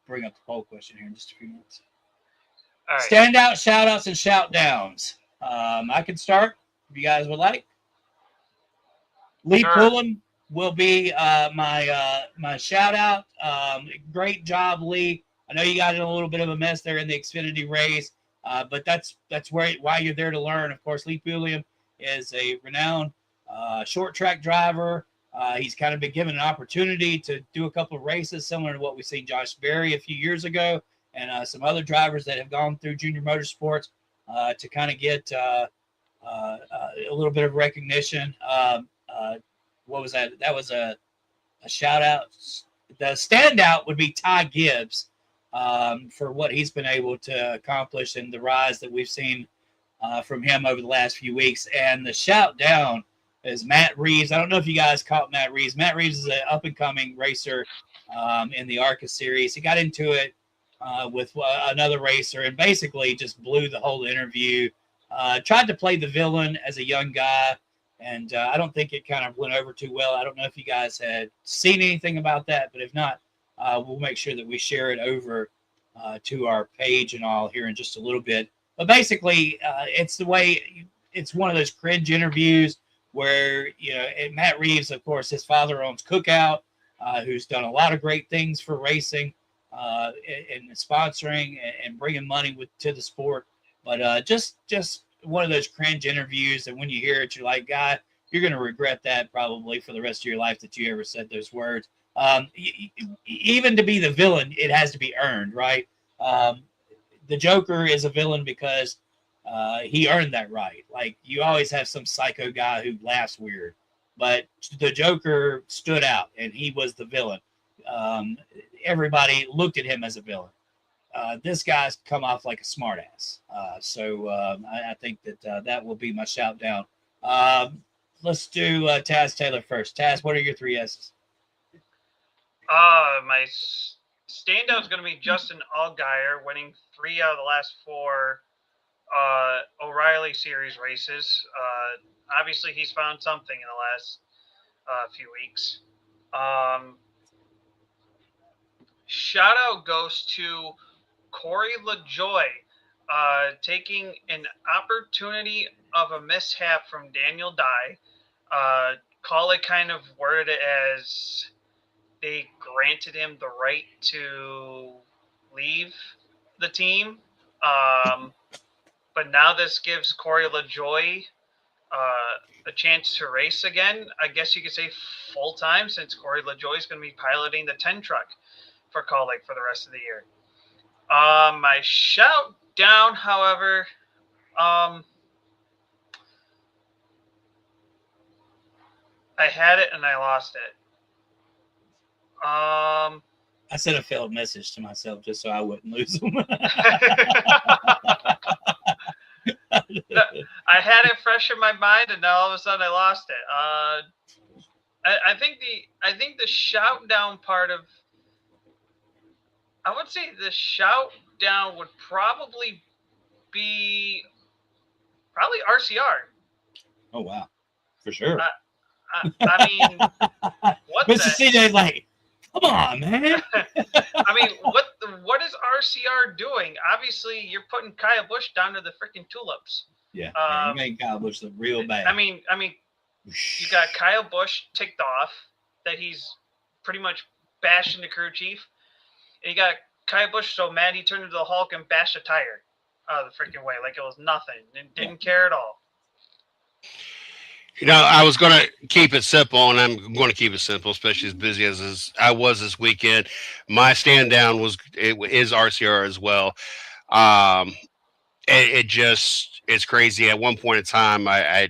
bring up the poll question here in just a few minutes. All right. Standout, shout outs, and shout downs. I can start if you guys would like. Lee Pullen will be my shout out. Great job, Lee. I know you got in a little bit of a mess there in the Xfinity race, but that's why you're there to learn. Of course, Lee Pullen is a renowned short track driver. He's kind of been given an opportunity to do a couple of races similar to what we seen Josh Berry a few years ago, and some other drivers that have gone through junior motorsports to kind of get a little bit of recognition. What was that? That was a shout out. The standout would be Ty Gibbs for what he's been able to accomplish and the rise that we've seen from him over the last few weeks. And the shout down is Matt Reeves. I don't know if you guys caught Matt Reeves. Matt Reeves is an up-and-coming racer in the ARCA series. He got into it with another racer and basically just blew the whole interview. Tried to play the villain as a young guy, and I don't think it kind of went over too well. I don't know if you guys had seen anything about that, but if not, we'll make sure that we share it over to our page and all here in just a little bit. But basically, it's one of those cringe interviews where, Matt Reeves, of course, his father owns Cookout, who's done a lot of great things for racing and sponsoring and bringing money to the sport. But just one of those cringe interviews that when you hear it, you're like, God, you're going to regret that probably for the rest of your life that you ever said those words. Even to be the villain, it has to be earned, right? The Joker is a villain because he earned that right. Like, you always have some psycho guy who laughs weird, but the Joker stood out and he was the villain. Everybody looked at him as a villain. This guy's come off like a smartass. So I think that will be my shout down. Let's do Taz Taylor first. Taz, what are your 3 S's? My standout is going to be Justin Allgaier, winning 3 out of the last 4 O'Reilly Series races. Obviously, he's found something in the last few weeks. Shout out goes to Corey LaJoy, taking an opportunity of a mishap from Daniel Dye. Call it kind of worded it as they granted him the right to leave the team. But now this gives Corey LaJoy a chance to race again. I guess you could say full time, since Corey LaJoy is going to be piloting the 10 truck for Kaulig for the rest of the year. My shout down, however, I had it and I lost it. I sent a failed message to myself just so I wouldn't lose them. No, I had it fresh in my mind, and now all of a sudden I lost it. I think the shout down part of, I would say the shout down would probably be RCR. Oh wow, for sure. I mean, what Mr. the? CJ's like, come on, man. I mean, what is RCR doing? Obviously, you're putting Kyle Busch down to the freaking tulips. Yeah, you made Kyle Busch look real bad. I mean, you got Kyle Busch ticked off that he's pretty much bashing the crew chief. And you got Kyle Busch so mad he turned into the Hulk and bashed a tire out of the freaking way like it was nothing and didn't care at all. You know, I was going to keep it simple, and I'm going to keep it simple, especially as busy as I was this weekend. My stand down is RCR as well. It's crazy. At one point in time, I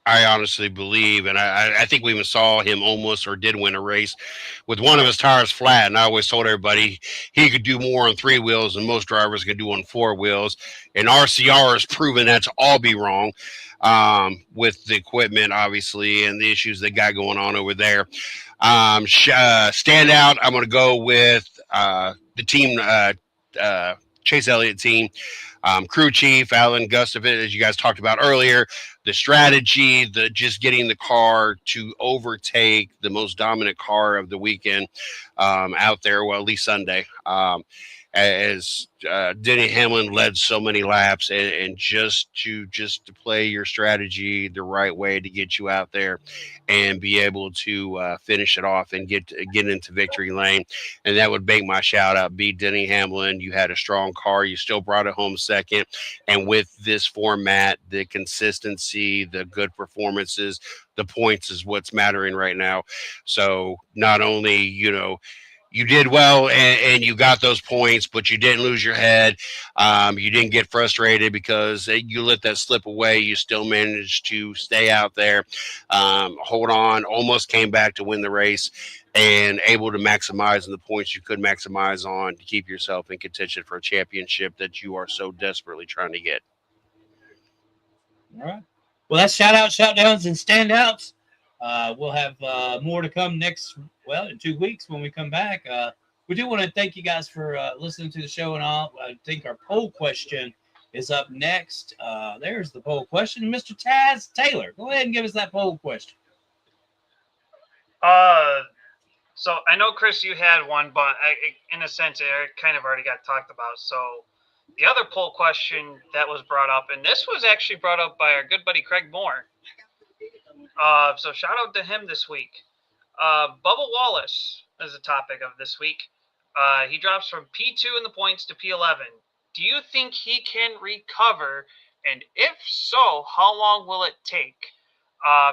honestly believe, and I think we even saw him almost or did win a race with one of his tires flat. And I always told everybody he could do more on 3 wheels than most drivers could do on 4 wheels. And RCR has proven that to all be wrong with the equipment, obviously, and the issues they got going on over there. Standout, I'm going to go with the team, Chase Elliott team. Crew chief Alan Gustafson, as you guys talked about earlier, the strategy, the just getting the car to overtake the most dominant car of the weekend out there, well, at least Sunday, as Denny Hamlin led so many laps, and just to play your strategy the right way to get you out there and be able to finish it off and get into victory lane. And that would make my shout out be Denny Hamlin. You had a strong car. You still brought it home second. And with this format, the consistency, the good performances, the points is what's mattering right now. So not only, you did well and you got those points, but you didn't lose your head. You didn't get frustrated because you let that slip away. You still managed to stay out there, hold on, almost came back to win the race, and able to maximize on the points you could maximize on to keep yourself in contention for a championship that you are so desperately trying to get. All right. Well, that's shout outs, shout downs, and standouts. We'll have more to come in 2 weeks when we come back. We do want to thank you guys for listening to the show and all. I think our poll question is up next. There's the poll question. Mr. Taz Taylor, go ahead and give us that poll question. So I know, Chris, you had one, but in a sense, it kind of already got talked about. So the other poll question that was brought up, and this was actually brought up by our good buddy Craig Moore. So shout out to him this week. Bubba Wallace is the topic of this week. He drops from P2 in the points to P11. Do you think he can recover? And if so, how long will it take?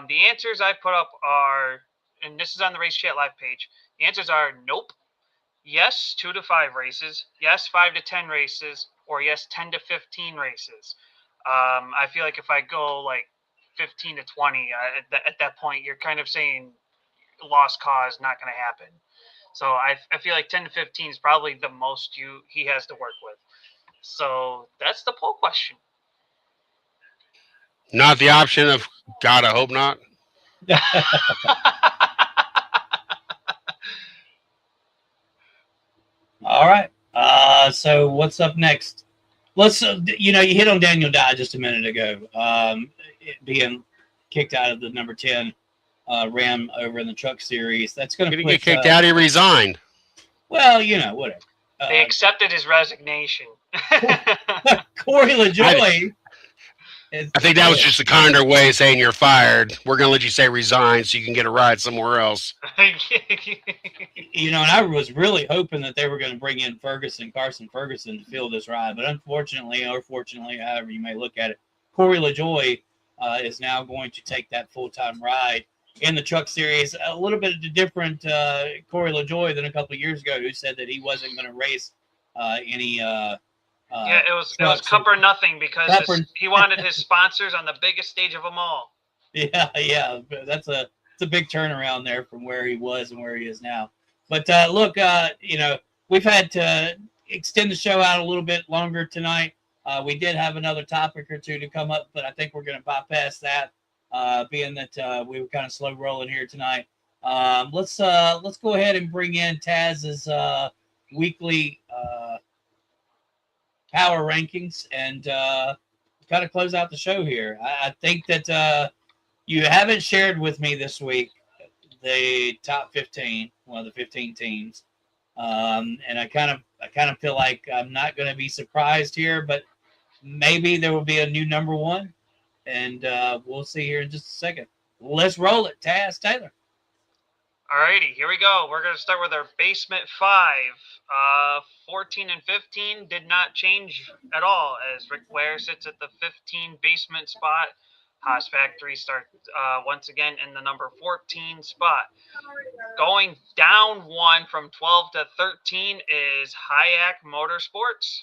The answers I put up are, and this is on the Race Chat Live page, the answers are nope, yes, 2 to 5 races, yes, 5 to 10 races, or yes, 10 to 15 races. I feel like if I go like 15 to 20, at that point, you're kind of saying lost cause, not going to happen. So I feel like 10 to 15 is probably the most he has to work with. So that's the poll question. Not the option of, God, I hope not. All right. So what's up next? Let's, you hit on Daniel Dye just a minute ago, being kicked out of the number 10 Ram over in the Truck Series. That's going to get kicked out. He resigned. Well, whatever. They accepted his resignation. Corey LaJoie. I think that was just a kinder way of saying you're fired. We're going to let you say resign so you can get a ride somewhere else. And I was really hoping that they were going to bring in Carson Ferguson to fill this ride. But unfortunately, or fortunately, however you may look at it, Corey LaJoie is now going to take that full-time ride in the Truck Series. A little bit of a different Corey LaJoie than a couple of years ago, who said that he wasn't going to race any it was Cup or nothing because he wanted his sponsors on the biggest stage of them all. Yeah, that's a big turnaround there from where he was and where he is now. But look, we've had to extend the show out a little bit longer tonight. We did have another topic or two to come up, but I think we're going to bypass that, being that we were kind of slow rolling here tonight. Let's go ahead and bring in Taz's weekly power rankings and kind of close out the show here. I think that You haven't shared with me this week the top 15, one of the 15 teams, and I kind of feel like I'm not going to be surprised here, but maybe there will be a new number one, and we'll see here in just a second. Let's roll it, Taz Taylor. Alrighty, here we go. We're going to start with our basement 5. 14 and 15 did not change at all, as Rick Ware sits at the 15 basement spot. Haas Factory starts once again in the number 14 spot. Going down 1 from 12 to 13 is Hayek Motorsports.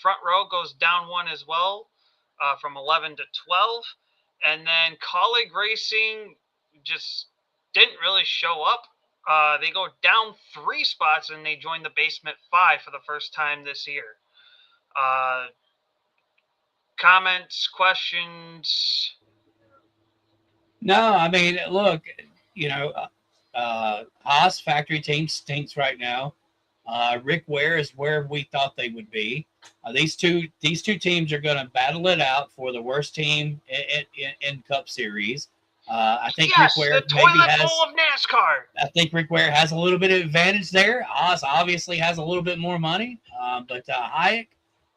Front row goes down 1 as well, from 11 to 12. And then Colleague Racing just didn't really show up. They go down 3 spots and they join the basement 5 for the first time this year. Comments, questions? No, I mean, look, you know, Haas Factory team stinks right now. Rick Ware is where we thought they would be. These two teams are going to battle it out for the worst team in Cup Series. I think yes, Rick Ware the toilet maybe has, bowl of NASCAR. I think Rick Ware has a little bit of advantage there. Haas obviously has a little bit more money, but Hayek,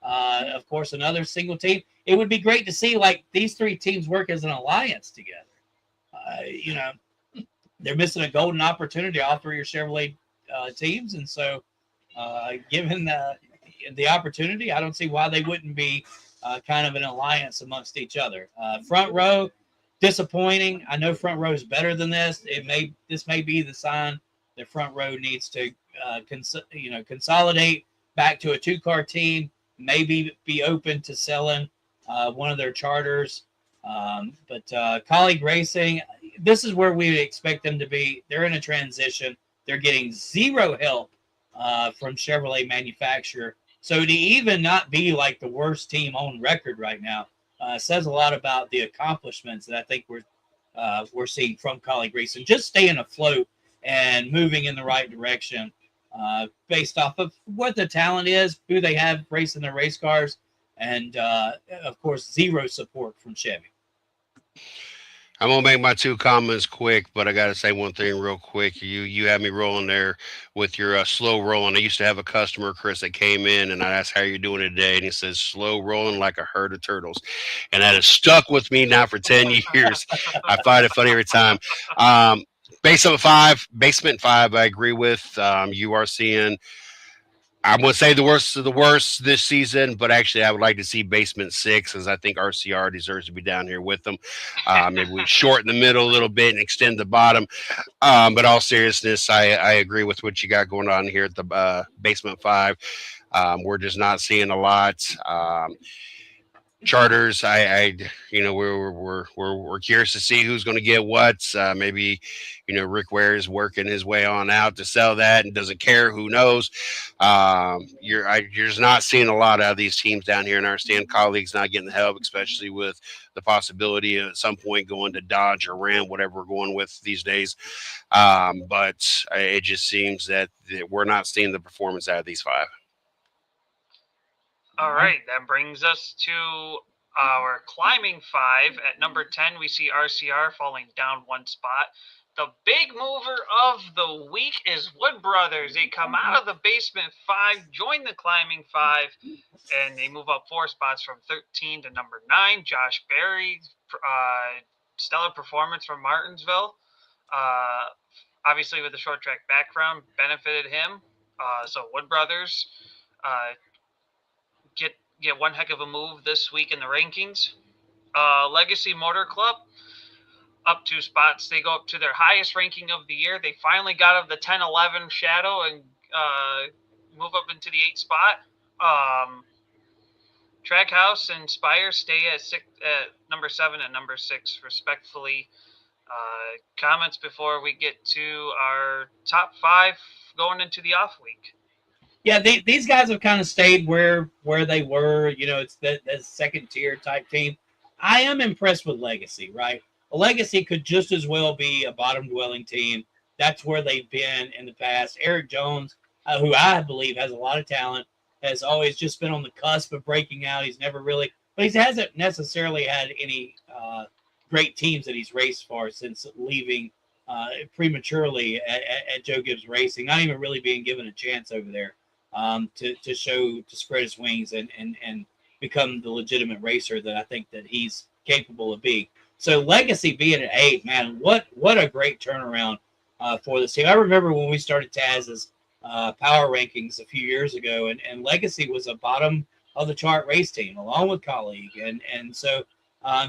of course, another single team. It would be great to see like these 3 teams work as an alliance together. You know, they're missing a golden opportunity, all 3 are Chevrolet teams, and so given the opportunity, I don't see why they wouldn't be kind of an alliance amongst each other. Front row, disappointing. I know front row is better than this. This may be the sign that front row needs to consolidate back to a 2-car team. Maybe be open to selling one of their charters. But Colleague Racing, this is where we would expect them to be. They're in a transition. They're getting zero help from Chevrolet manufacturer. So to even not be like the worst team on record right now says a lot about the accomplishments that I think we're seeing from Colleague Racing. Just staying afloat and moving in the right direction based off of what the talent is, who they have racing their race cars, and of course, zero support from Chevy. I'm gonna make my 2 comments quick, but I gotta say one thing real quick. You had me rolling there with your slow rolling. I used to have a customer, Chris, that came in and I asked how you're doing today, and he says slow rolling like a herd of turtles, and that has stuck with me now for 10 years. I find it funny every time. Basement 5, I agree with. You are seeing, I would say, the worst of the worst this season, but actually I would like to see basement 6, because I think RCR deserves to be down here with them. Maybe we shorten the middle a little bit and extend the bottom. But all seriousness, I agree with what you got going on here at the basement 5. We're just not seeing a lot. Charters, we're curious to see who's going to get what. Maybe, Rick Ware is working his way on out to sell that and doesn't care. Who knows? You're just not seeing a lot out of these teams down here, and I understand Colleagues not getting the help, especially with the possibility of at some point going to Dodge or Ram, whatever we're going with these days. But it just seems that we're not seeing the performance out of these 5. All right, that brings us to our climbing 5. At number 10, we see RCR falling down 1 spot. The big mover of the week is Wood Brothers. They come out of the basement 5, join the climbing 5, and they move up 4 spots from 13 to number 9. Josh Berry, stellar performance from Martinsville. Obviously, with the short track background, benefited him. So Wood Brothers get one heck of a move this week in the rankings. Legacy Motor Club, up 2 spots. They go up to their highest ranking of the year. They finally got out of the 10-11 shadow and move up into the 8th spot. Trackhouse and Spire stay at number 7 and number 6, respectfully. Comments before we get to our top 5 going into the off week. Yeah, these guys have kind of stayed where they were. It's the second tier type team. I am impressed with Legacy, right? A Legacy could just as well be a bottom dwelling team. That's where they've been in the past. Eric Jones, who I believe has a lot of talent, has always just been on the cusp of breaking out. He's never really, but he hasn't necessarily had any great teams that he's raced for since leaving prematurely at Joe Gibbs Racing, not even really being given a chance over there to spread his wings and become the legitimate racer that I think that he's capable of being. So Legacy being at 8, man, what a great turnaround for this team. I remember when we started Taz's power rankings a few years ago, and Legacy was a bottom of the chart race team along with Colleague, and so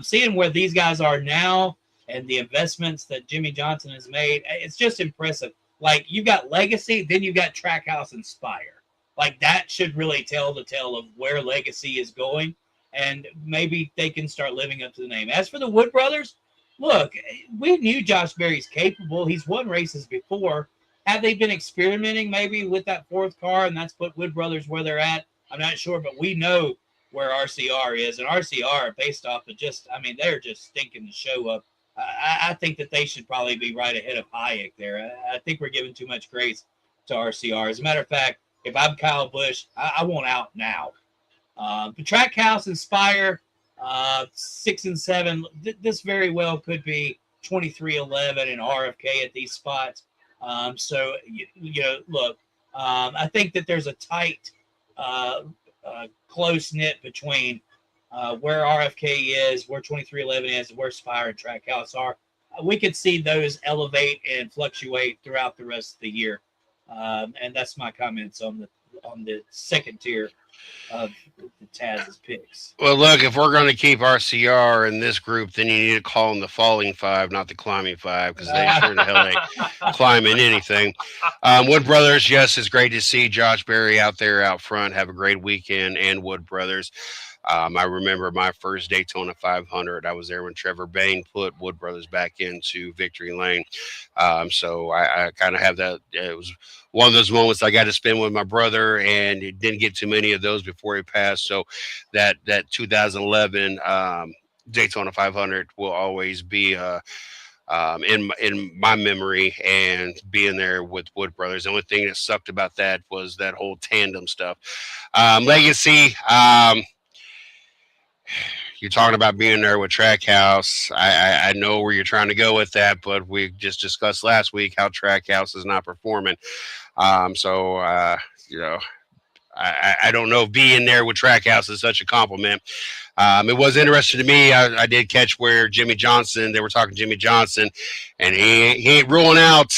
seeing where these guys are now and the investments that Jimmy Johnson has made, it's just impressive. Like, you've got Legacy, then you've got Trackhouse and Spire. Like, that should really tell the tale of where Legacy is going, and maybe they can start living up to the name. As for the Wood Brothers, look, we knew Josh Berry's capable. He's won races before. Have they been experimenting maybe with that fourth car, and that's put Wood Brothers where they're at? I'm not sure, but we know where RCR is, and RCR, based off of just, I mean, they're just stinking to show up. I think that they should probably be right ahead of Hayek there. I think we're giving too much grace to RCR. As a matter of fact, if I'm Kyle Busch, I want out now. The Trackhouse and Spire, 6 and 7. This very well could be 23-11 and RFK at these spots. So you know, look, I think that there's a tight, close knit between where RFK is, where 23-11 is, and where Spire and Trackhouse are. We could see those elevate and fluctuate throughout the rest of the year. And that's my comments on the second tier of the Taz's picks. Well, look, if we're going to keep RCR in this group, then you need to call them the falling 5, not the climbing 5, because they sure the hell ain't climbing anything. Wood Brothers, yes, it's great to see Josh Berry out there out front. Have a great weekend, and Wood Brothers. I remember my first Daytona 500. I was there when Trevor Bain put Wood Brothers back into victory lane. So I kind of have that. It was one of those moments I got to spend with my brother, and it didn't get too many of those before he passed. So that 2011 Daytona 500 will always be in my memory, and being there with Wood Brothers. The only thing that sucked about that was that whole tandem stuff. Legacy. You're talking about being there with Trackhouse. I know where you're trying to go with that, but we just discussed last week how Trackhouse is not performing. You know, I don't know if being there with Trackhouse is such a compliment. It was interesting to me. I did catch where Jimmy Johnson, they were talking Jimmy Johnson, and he ain't ruling out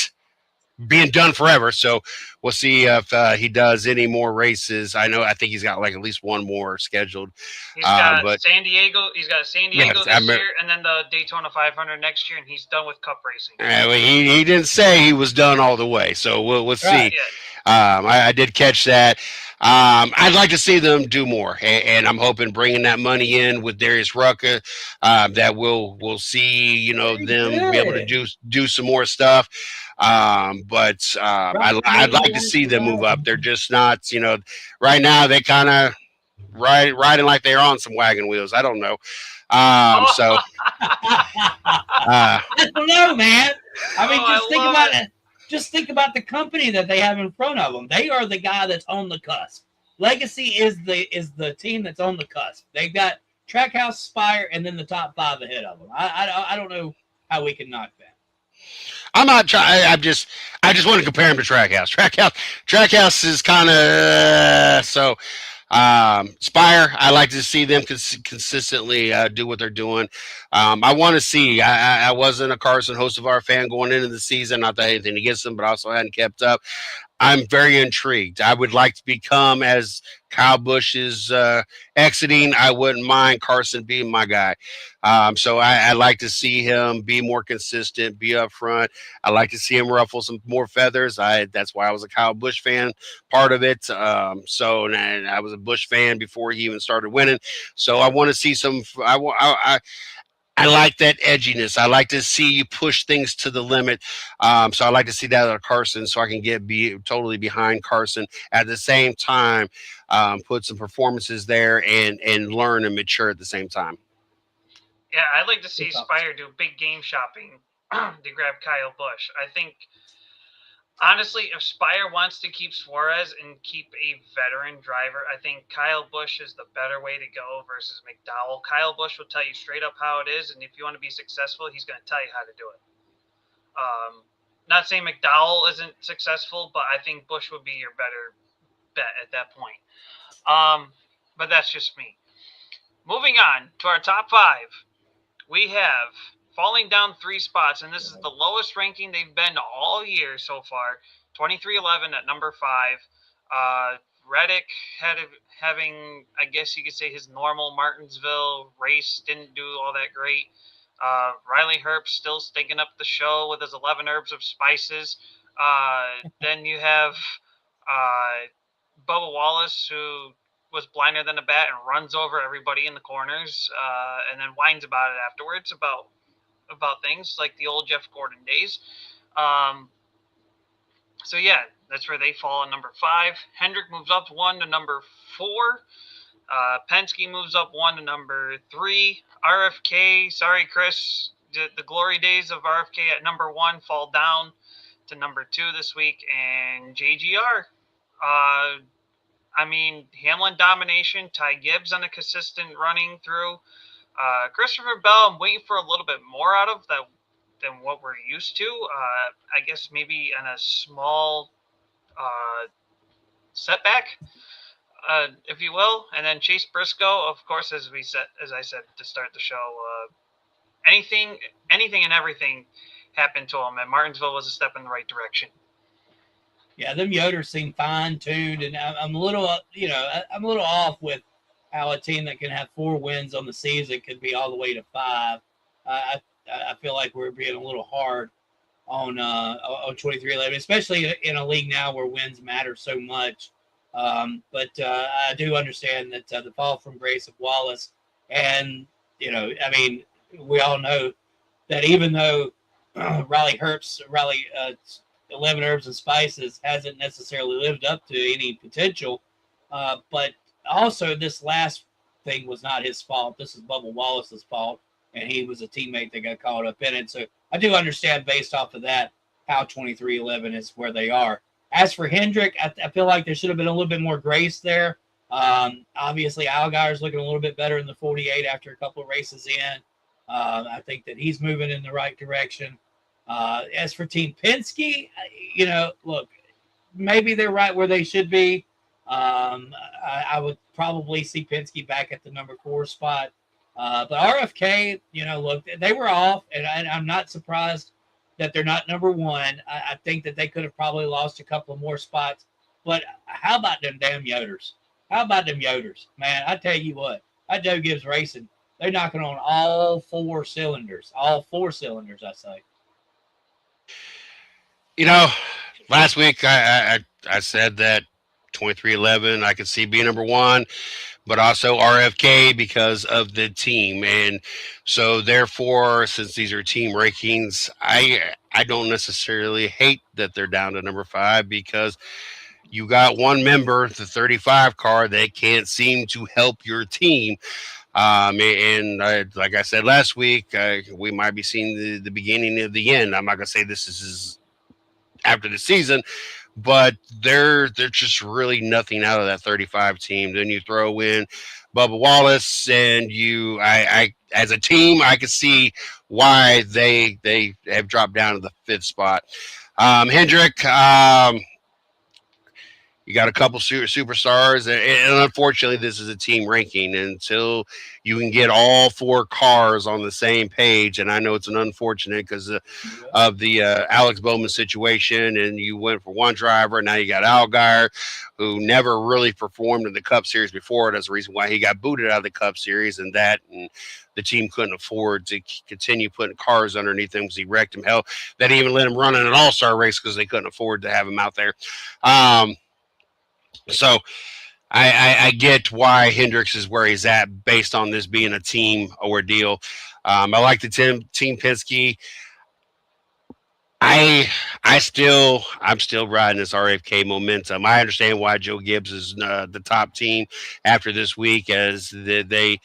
being done forever. So we'll see if he does any more races. I think he's got like at least one more scheduled. He's got San Diego. He's got San Diego this year, and then the Daytona 500 next year, and he's done with Cup racing. Well, he didn't say he was done all the way, so we'll see. Right, yeah. I did catch that. I'd like to see them do more, and I'm hoping bringing that money in with Darius Rucka, that we'll see, them be able to do some more stuff. I'd like to see them move up. They're just not, right now they kind of riding like they're on some wagon wheels. I don't know. I don't know, man. I mean, think about it. Just think about the company that they have in front of them. They are the guy that's on the cusp. Legacy is the team that's on the cusp. They've got Trackhouse, Spire, and then the top 5 ahead of them. I don't know how we can knock that. I'm not trying. I just want to compare him to Trackhouse. Trackhouse is kind of so. Spire, I like to see them consistently do what they're doing. I want to see. I wasn't a Carson Hocevar fan going into the season. Not that I had anything against them, but also hadn't kept up. I'm very intrigued. I would like to become, as Kyle Busch is exiting, I wouldn't mind Carson being my guy. So I like to see him be more consistent, be up front. I like to see him ruffle some more feathers. That's why I was a Kyle Busch fan, part of it. And I was a Busch fan before he even started winning. So I want to see some. I like that edginess. I like to see you push things to the limit. So I like to see that out of Carson, so I can be totally behind Carson. At the same time, put some performances there and learn and mature at the same time. Yeah, I'd like to see Spire do big game shopping to grab Kyle Busch. I think Honestly, if Spire wants to keep Suarez and keep a veteran driver, I think Kyle Busch is the better way to go versus McDowell. Kyle Busch will tell you straight up how it is, and if you want to be successful, he's going to tell you how to do it. Not saying McDowell isn't successful, but I think Busch would be your better bet at that point. But that's just me. Moving on to our top 5, we have falling down 3 spots, and this is the lowest ranking they've been all year so far. 2311 at number 5. Reddick having, I guess you could say, his normal Martinsville race, didn't do all that great. Riley Herbst still stinking up the show with his 11 herbs of spices. Then you have Bubba Wallace, who was blinder than a bat and runs over everybody in the corners, and then whines about it afterwards about things like the old Jeff Gordon days. So yeah, that's where they fall in number 5. Hendrick moves up 1 to number 4. Penske moves up 1 to number 3. RFK, sorry, Chris, the glory days of RFK at number 1 fall down to number 2 this week. And JGR, I mean, Hamlin domination, Ty Gibbs on a consistent running through. Christopher Bell, I'm waiting for a little bit more out of that than what we're used to. I guess maybe in a small setback, if you will. And then Chase Briscoe, of course, as I said to start the show, anything and everything happened to him, and Martinsville was a step in the right direction. Yeah, them Yoders seem fine-tuned, and I'm a little, I'm a little off with how a team that can have 4 wins on the season could be all the way to 5. I feel like we're being a little hard on 2311, especially in a league now where wins matter so much. But I do understand that the fall from grace of Wallace, and I mean, we all know that even though Riley Herbst, 11 Herbs and Spices hasn't necessarily lived up to any potential, but also this last thing was not his fault. This is Bubba Wallace's fault, and he was a teammate that got caught up in it. So I do understand based off of that how 2311 is where they are. As for Hendrick, I feel like there should have been a little bit more grace there. Obviously, Allgaier's looking a little bit better in the 48 after a couple of races in. I think that he's moving in the right direction. As for Team Penske, look, maybe they're right where they should be. I would probably see Penske back at the number 4 spot. But RFK, look, they were off, and I'm not surprised that they're not number 1. I think that they could have probably lost a couple of more spots. But how about them damn Yoders? How about them Yoders? Man, I tell you what, that Joe Gibbs Racing, they're knocking on all 4 cylinders. All 4 cylinders, I say. Last week I said that 2311 I could see being number 1, but also RFK because of the team. And so therefore, since these are team rankings, I don't necessarily hate that they're down to number 5, because you got one member, the 35 car, that can't seem to help your team. Like I said last week, we might be seeing the beginning of the end. I'm not going to say this is after the season, but they're just really nothing out of that 35 team. Then you throw in Bubba Wallace, and I as a team, I could see why they have dropped down to the 5th spot. Hendrick, you got a couple superstars, and unfortunately, this is a team ranking. Until you can get all 4 cars on the same page, and I know it's an unfortunate because of the Alex Bowman situation, and you went for one driver, and now you got Allgaier, who never really performed in the Cup Series before. That's the reason why he got booted out of the Cup Series, and the team couldn't afford to continue putting cars underneath him because he wrecked him. Hell, they didn't even let him run in an all-star race because they couldn't afford to have him out there. So I get why Hendricks is where he's at based on this being a team ordeal. I like the team Penske. I'm still riding this RFK momentum. I understand why Joe Gibbs is the top team after this week, as they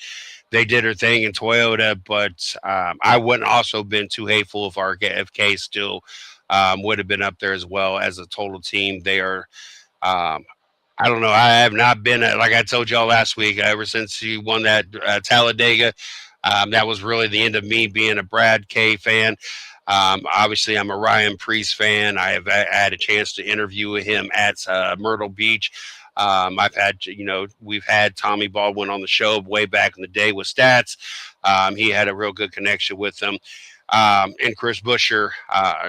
did her thing in Toyota, but I wouldn't also been too hateful if RFK still would have been up there as well as a total team. They are. I don't know. I have not been, like I told y'all last week, ever since you won that Talladega. That was really the end of me being a Brad K fan. Obviously, I'm a Ryan Priest fan. I have had a chance to interview with him at Myrtle Beach. I've had, we've had Tommy Baldwin on the show way back in the day with Stats. He had a real good connection with them. And Chris Buescher,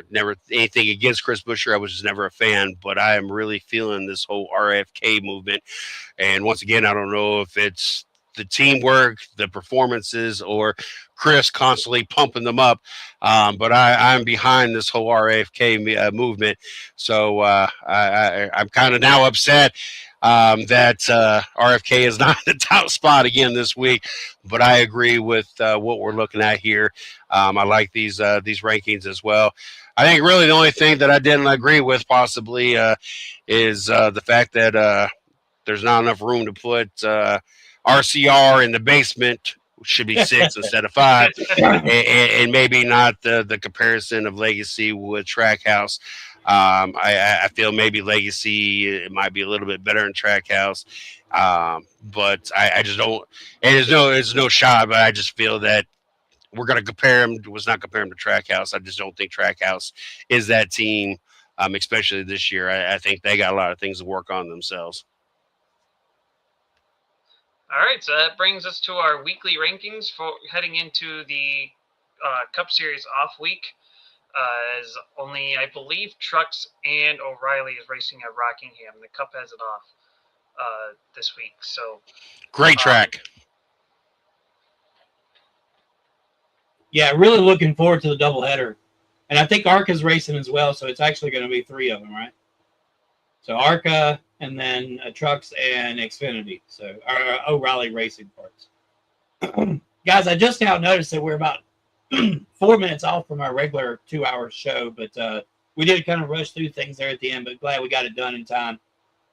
never anything against Chris Buescher. I was just never a fan, but I am really feeling this whole RFK movement. And once again, I don't know if it's the teamwork, the performances, or Chris constantly pumping them up. But I'm behind this whole RFK movement. So I'm kind of now upset that RFK is not in the top spot again this week. But I agree with what we're looking at here. I like these rankings as well. I think really the only thing that I didn't agree with possibly is the fact that there's not enough room to put RCR in the basement. Should be 6 instead of 5, and maybe not the comparison of Legacy with Trackhouse. I feel maybe Legacy it might be a little bit better in Trackhouse, but I just don't. And there's no shot, but I just feel that we're going to compare him. Was not compare him to Trackhouse. I just don't think Trackhouse is that team, especially this year. I think they got a lot of things to work on themselves. All right, so that brings us to our weekly rankings for heading into the Cup Series off week. As only, I believe, Trucks and O'Reilly is racing at Rockingham. The Cup has it off this week. So great track. Yeah, really looking forward to the doubleheader. And I think ARCA's racing as well, so it's actually going to be 3 of them, right? So ARCA and then Trucks and Xfinity. So O'Reilly Racing Parts. Guys, I just now noticed that we're about 4 minutes off from our regular 2-hour show, but we did kind of rush through things there at the end, but glad we got it done in time.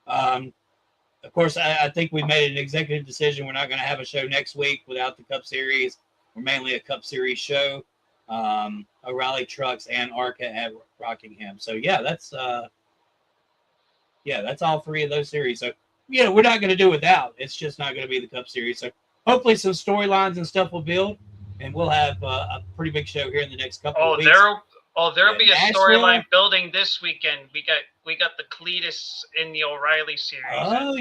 Of course, I think we made an executive decision. We're not going to have a show next week without the Cup Series. We're mainly a Cup Series show. O'Reilly Trucks and ARCA at Rockingham. So that's all 3 of those series. So we're not going to do without. It's just not going to be the Cup Series. So hopefully some storylines and stuff will build, and we'll have a pretty big show here in the next couple of weeks. There'll be a storyline building this weekend. We got the Cletus in the O'Reilly series. Oh,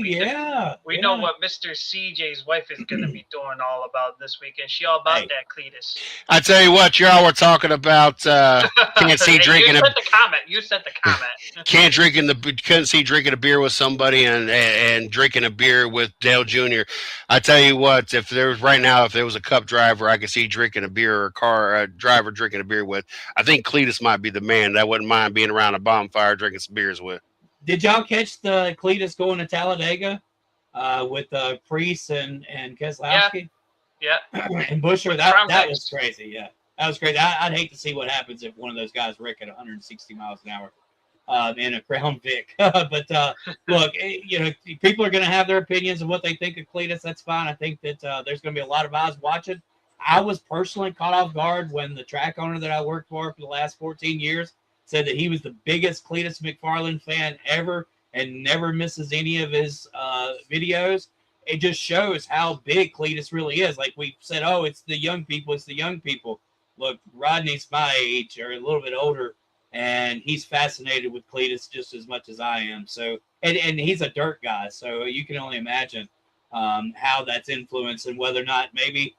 we know what Mr. CJ's wife is going to be doing all about this weekend. She all about that Cletus. I tell you what, y'all were talking about can't see drinking. You said the comment. Couldn't see drinking a beer with somebody and drinking a beer with Dale Jr. I tell you what, if there was a Cup driver I could see drinking a beer, or a driver drinking a beer with, I think Cletus might be the man. That wouldn't mind being around a bonfire drinking some beers with. Did y'all catch the Cletus going to Talladega with Priest and Keselowski? Yeah. And Buescher? That was crazy. Yeah, that was crazy. I'd hate to see what happens if one of those guys wreck at 160 miles an hour in a Crown Vic. But look, people are going to have their opinions of what they think of Cletus. That's fine. I think that there's going to be a lot of eyes watching. I was personally caught off guard when the track owner that I worked for the last 14 years said that he was the biggest Cletus McFarland fan ever and never misses any of his videos. It just shows how big Cletus really is. Like we said, it's the young people. It's the young people. Look, Rodney's my age or a little bit older, and he's fascinated with Cletus just as much as I am. So, and he's a dirt guy, so you can only imagine how that's influenced and whether or not maybe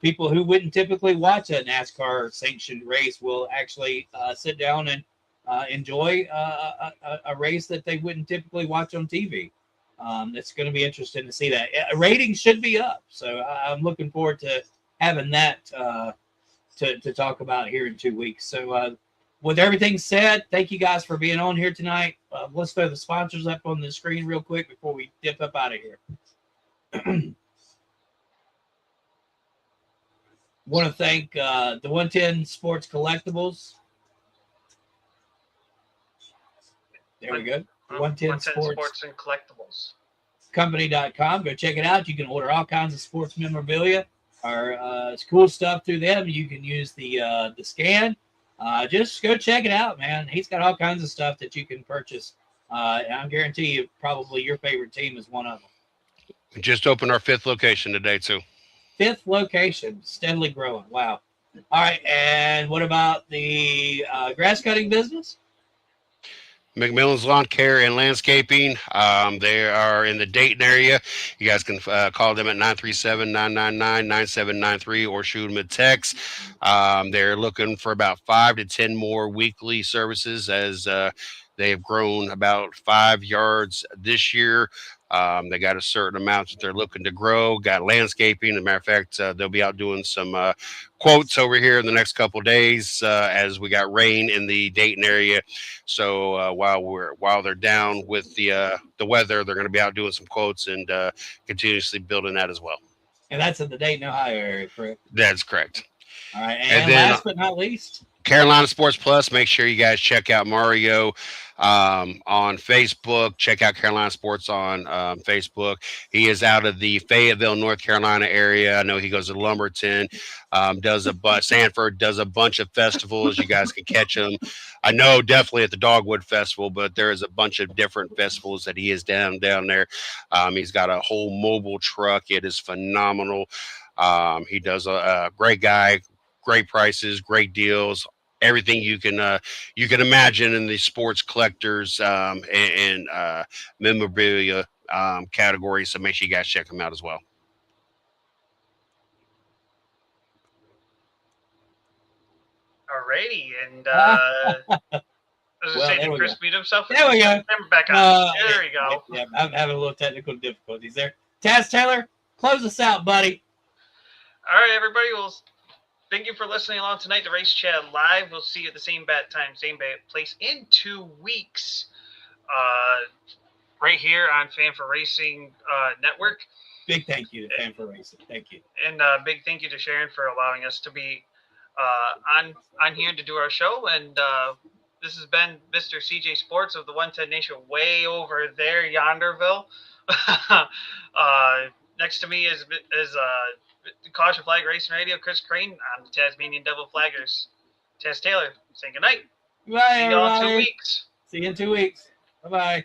people who wouldn't typically watch a NASCAR sanctioned race will actually sit down and enjoy a race that they wouldn't typically watch on TV. It's going to be interesting to see that. Ratings should be up, so I'm looking forward to having that to talk about here in 2 weeks. So with everything said, thank you guys for being on here tonight. Let's throw the sponsors up on the screen real quick before we dip up out of here. Want to thank the 110 Sports Collectibles. There we go. 110 Sports and Collectibles. Company.com. Go check it out. You can order all kinds of sports memorabilia or cool stuff through them. You can use the scan. just go check it out, man. He's got all kinds of stuff that you can purchase. And I guarantee you, probably your favorite team is one of them. We just opened our 5th location today, too. 5th location, steadily growing. Wow. All right. And what about the grass cutting business? McMillan's Lawn Care and Landscaping. They are in the Dayton area. You guys can call them at 937-999-9793 or shoot them a text. They're looking for about 5 to 10 more weekly services as they have grown about 5 yards this year. They got a certain amount that they're looking to grow, got landscaping. As a matter of fact, they'll be out doing some quotes over here in the next couple of days as we got rain in the Dayton area. So while they're down with the weather, they're going to be out doing some quotes and continuously building that as well. And that's in the Dayton, Ohio area, correct? That's correct. All right. And then, last but not least, Carolina Sports Plus. Make sure you guys check out Mario on Facebook. Check out Carolina Sports on Facebook. He is out of the Fayetteville, North Carolina area. I know he goes to Lumberton, Sanford, does a bunch of festivals. You guys can catch him. I know definitely at the Dogwood Festival, but there is a bunch of different festivals that he is down there. He's got a whole mobile truck. It is phenomenal. He does a great guy. Great prices, great deals, everything you can imagine in the sports collectors and memorabilia category. So make sure you guys check them out as well. Alrighty, and I was Well, saying, there did we Chris go. mute himself? There we go. I'm back on. There we go. Yeah, I'm having a little technical difficulties there. Taz Taylor, close us out, buddy. All right, everybody. Well, thank you for listening along tonight to Race Chat Live. We'll see you at the same bat time, same bat place in 2 weeks, right here on Fan for Racing Network. Big thank you to Fan for Racing. Thank you. And big thank you to Sharon for allowing us to be on here to do our show. And this has been Mr. CJ Sports of the 110 Nation way over there, Yonderville. Next to me is Caution Flag Racing Radio, Chris Crane on the Tasmanian Devil Flaggers. Taz Taylor saying good night. Bye, See you all in 2 everybody. weeks. See you in 2 weeks. Bye-bye.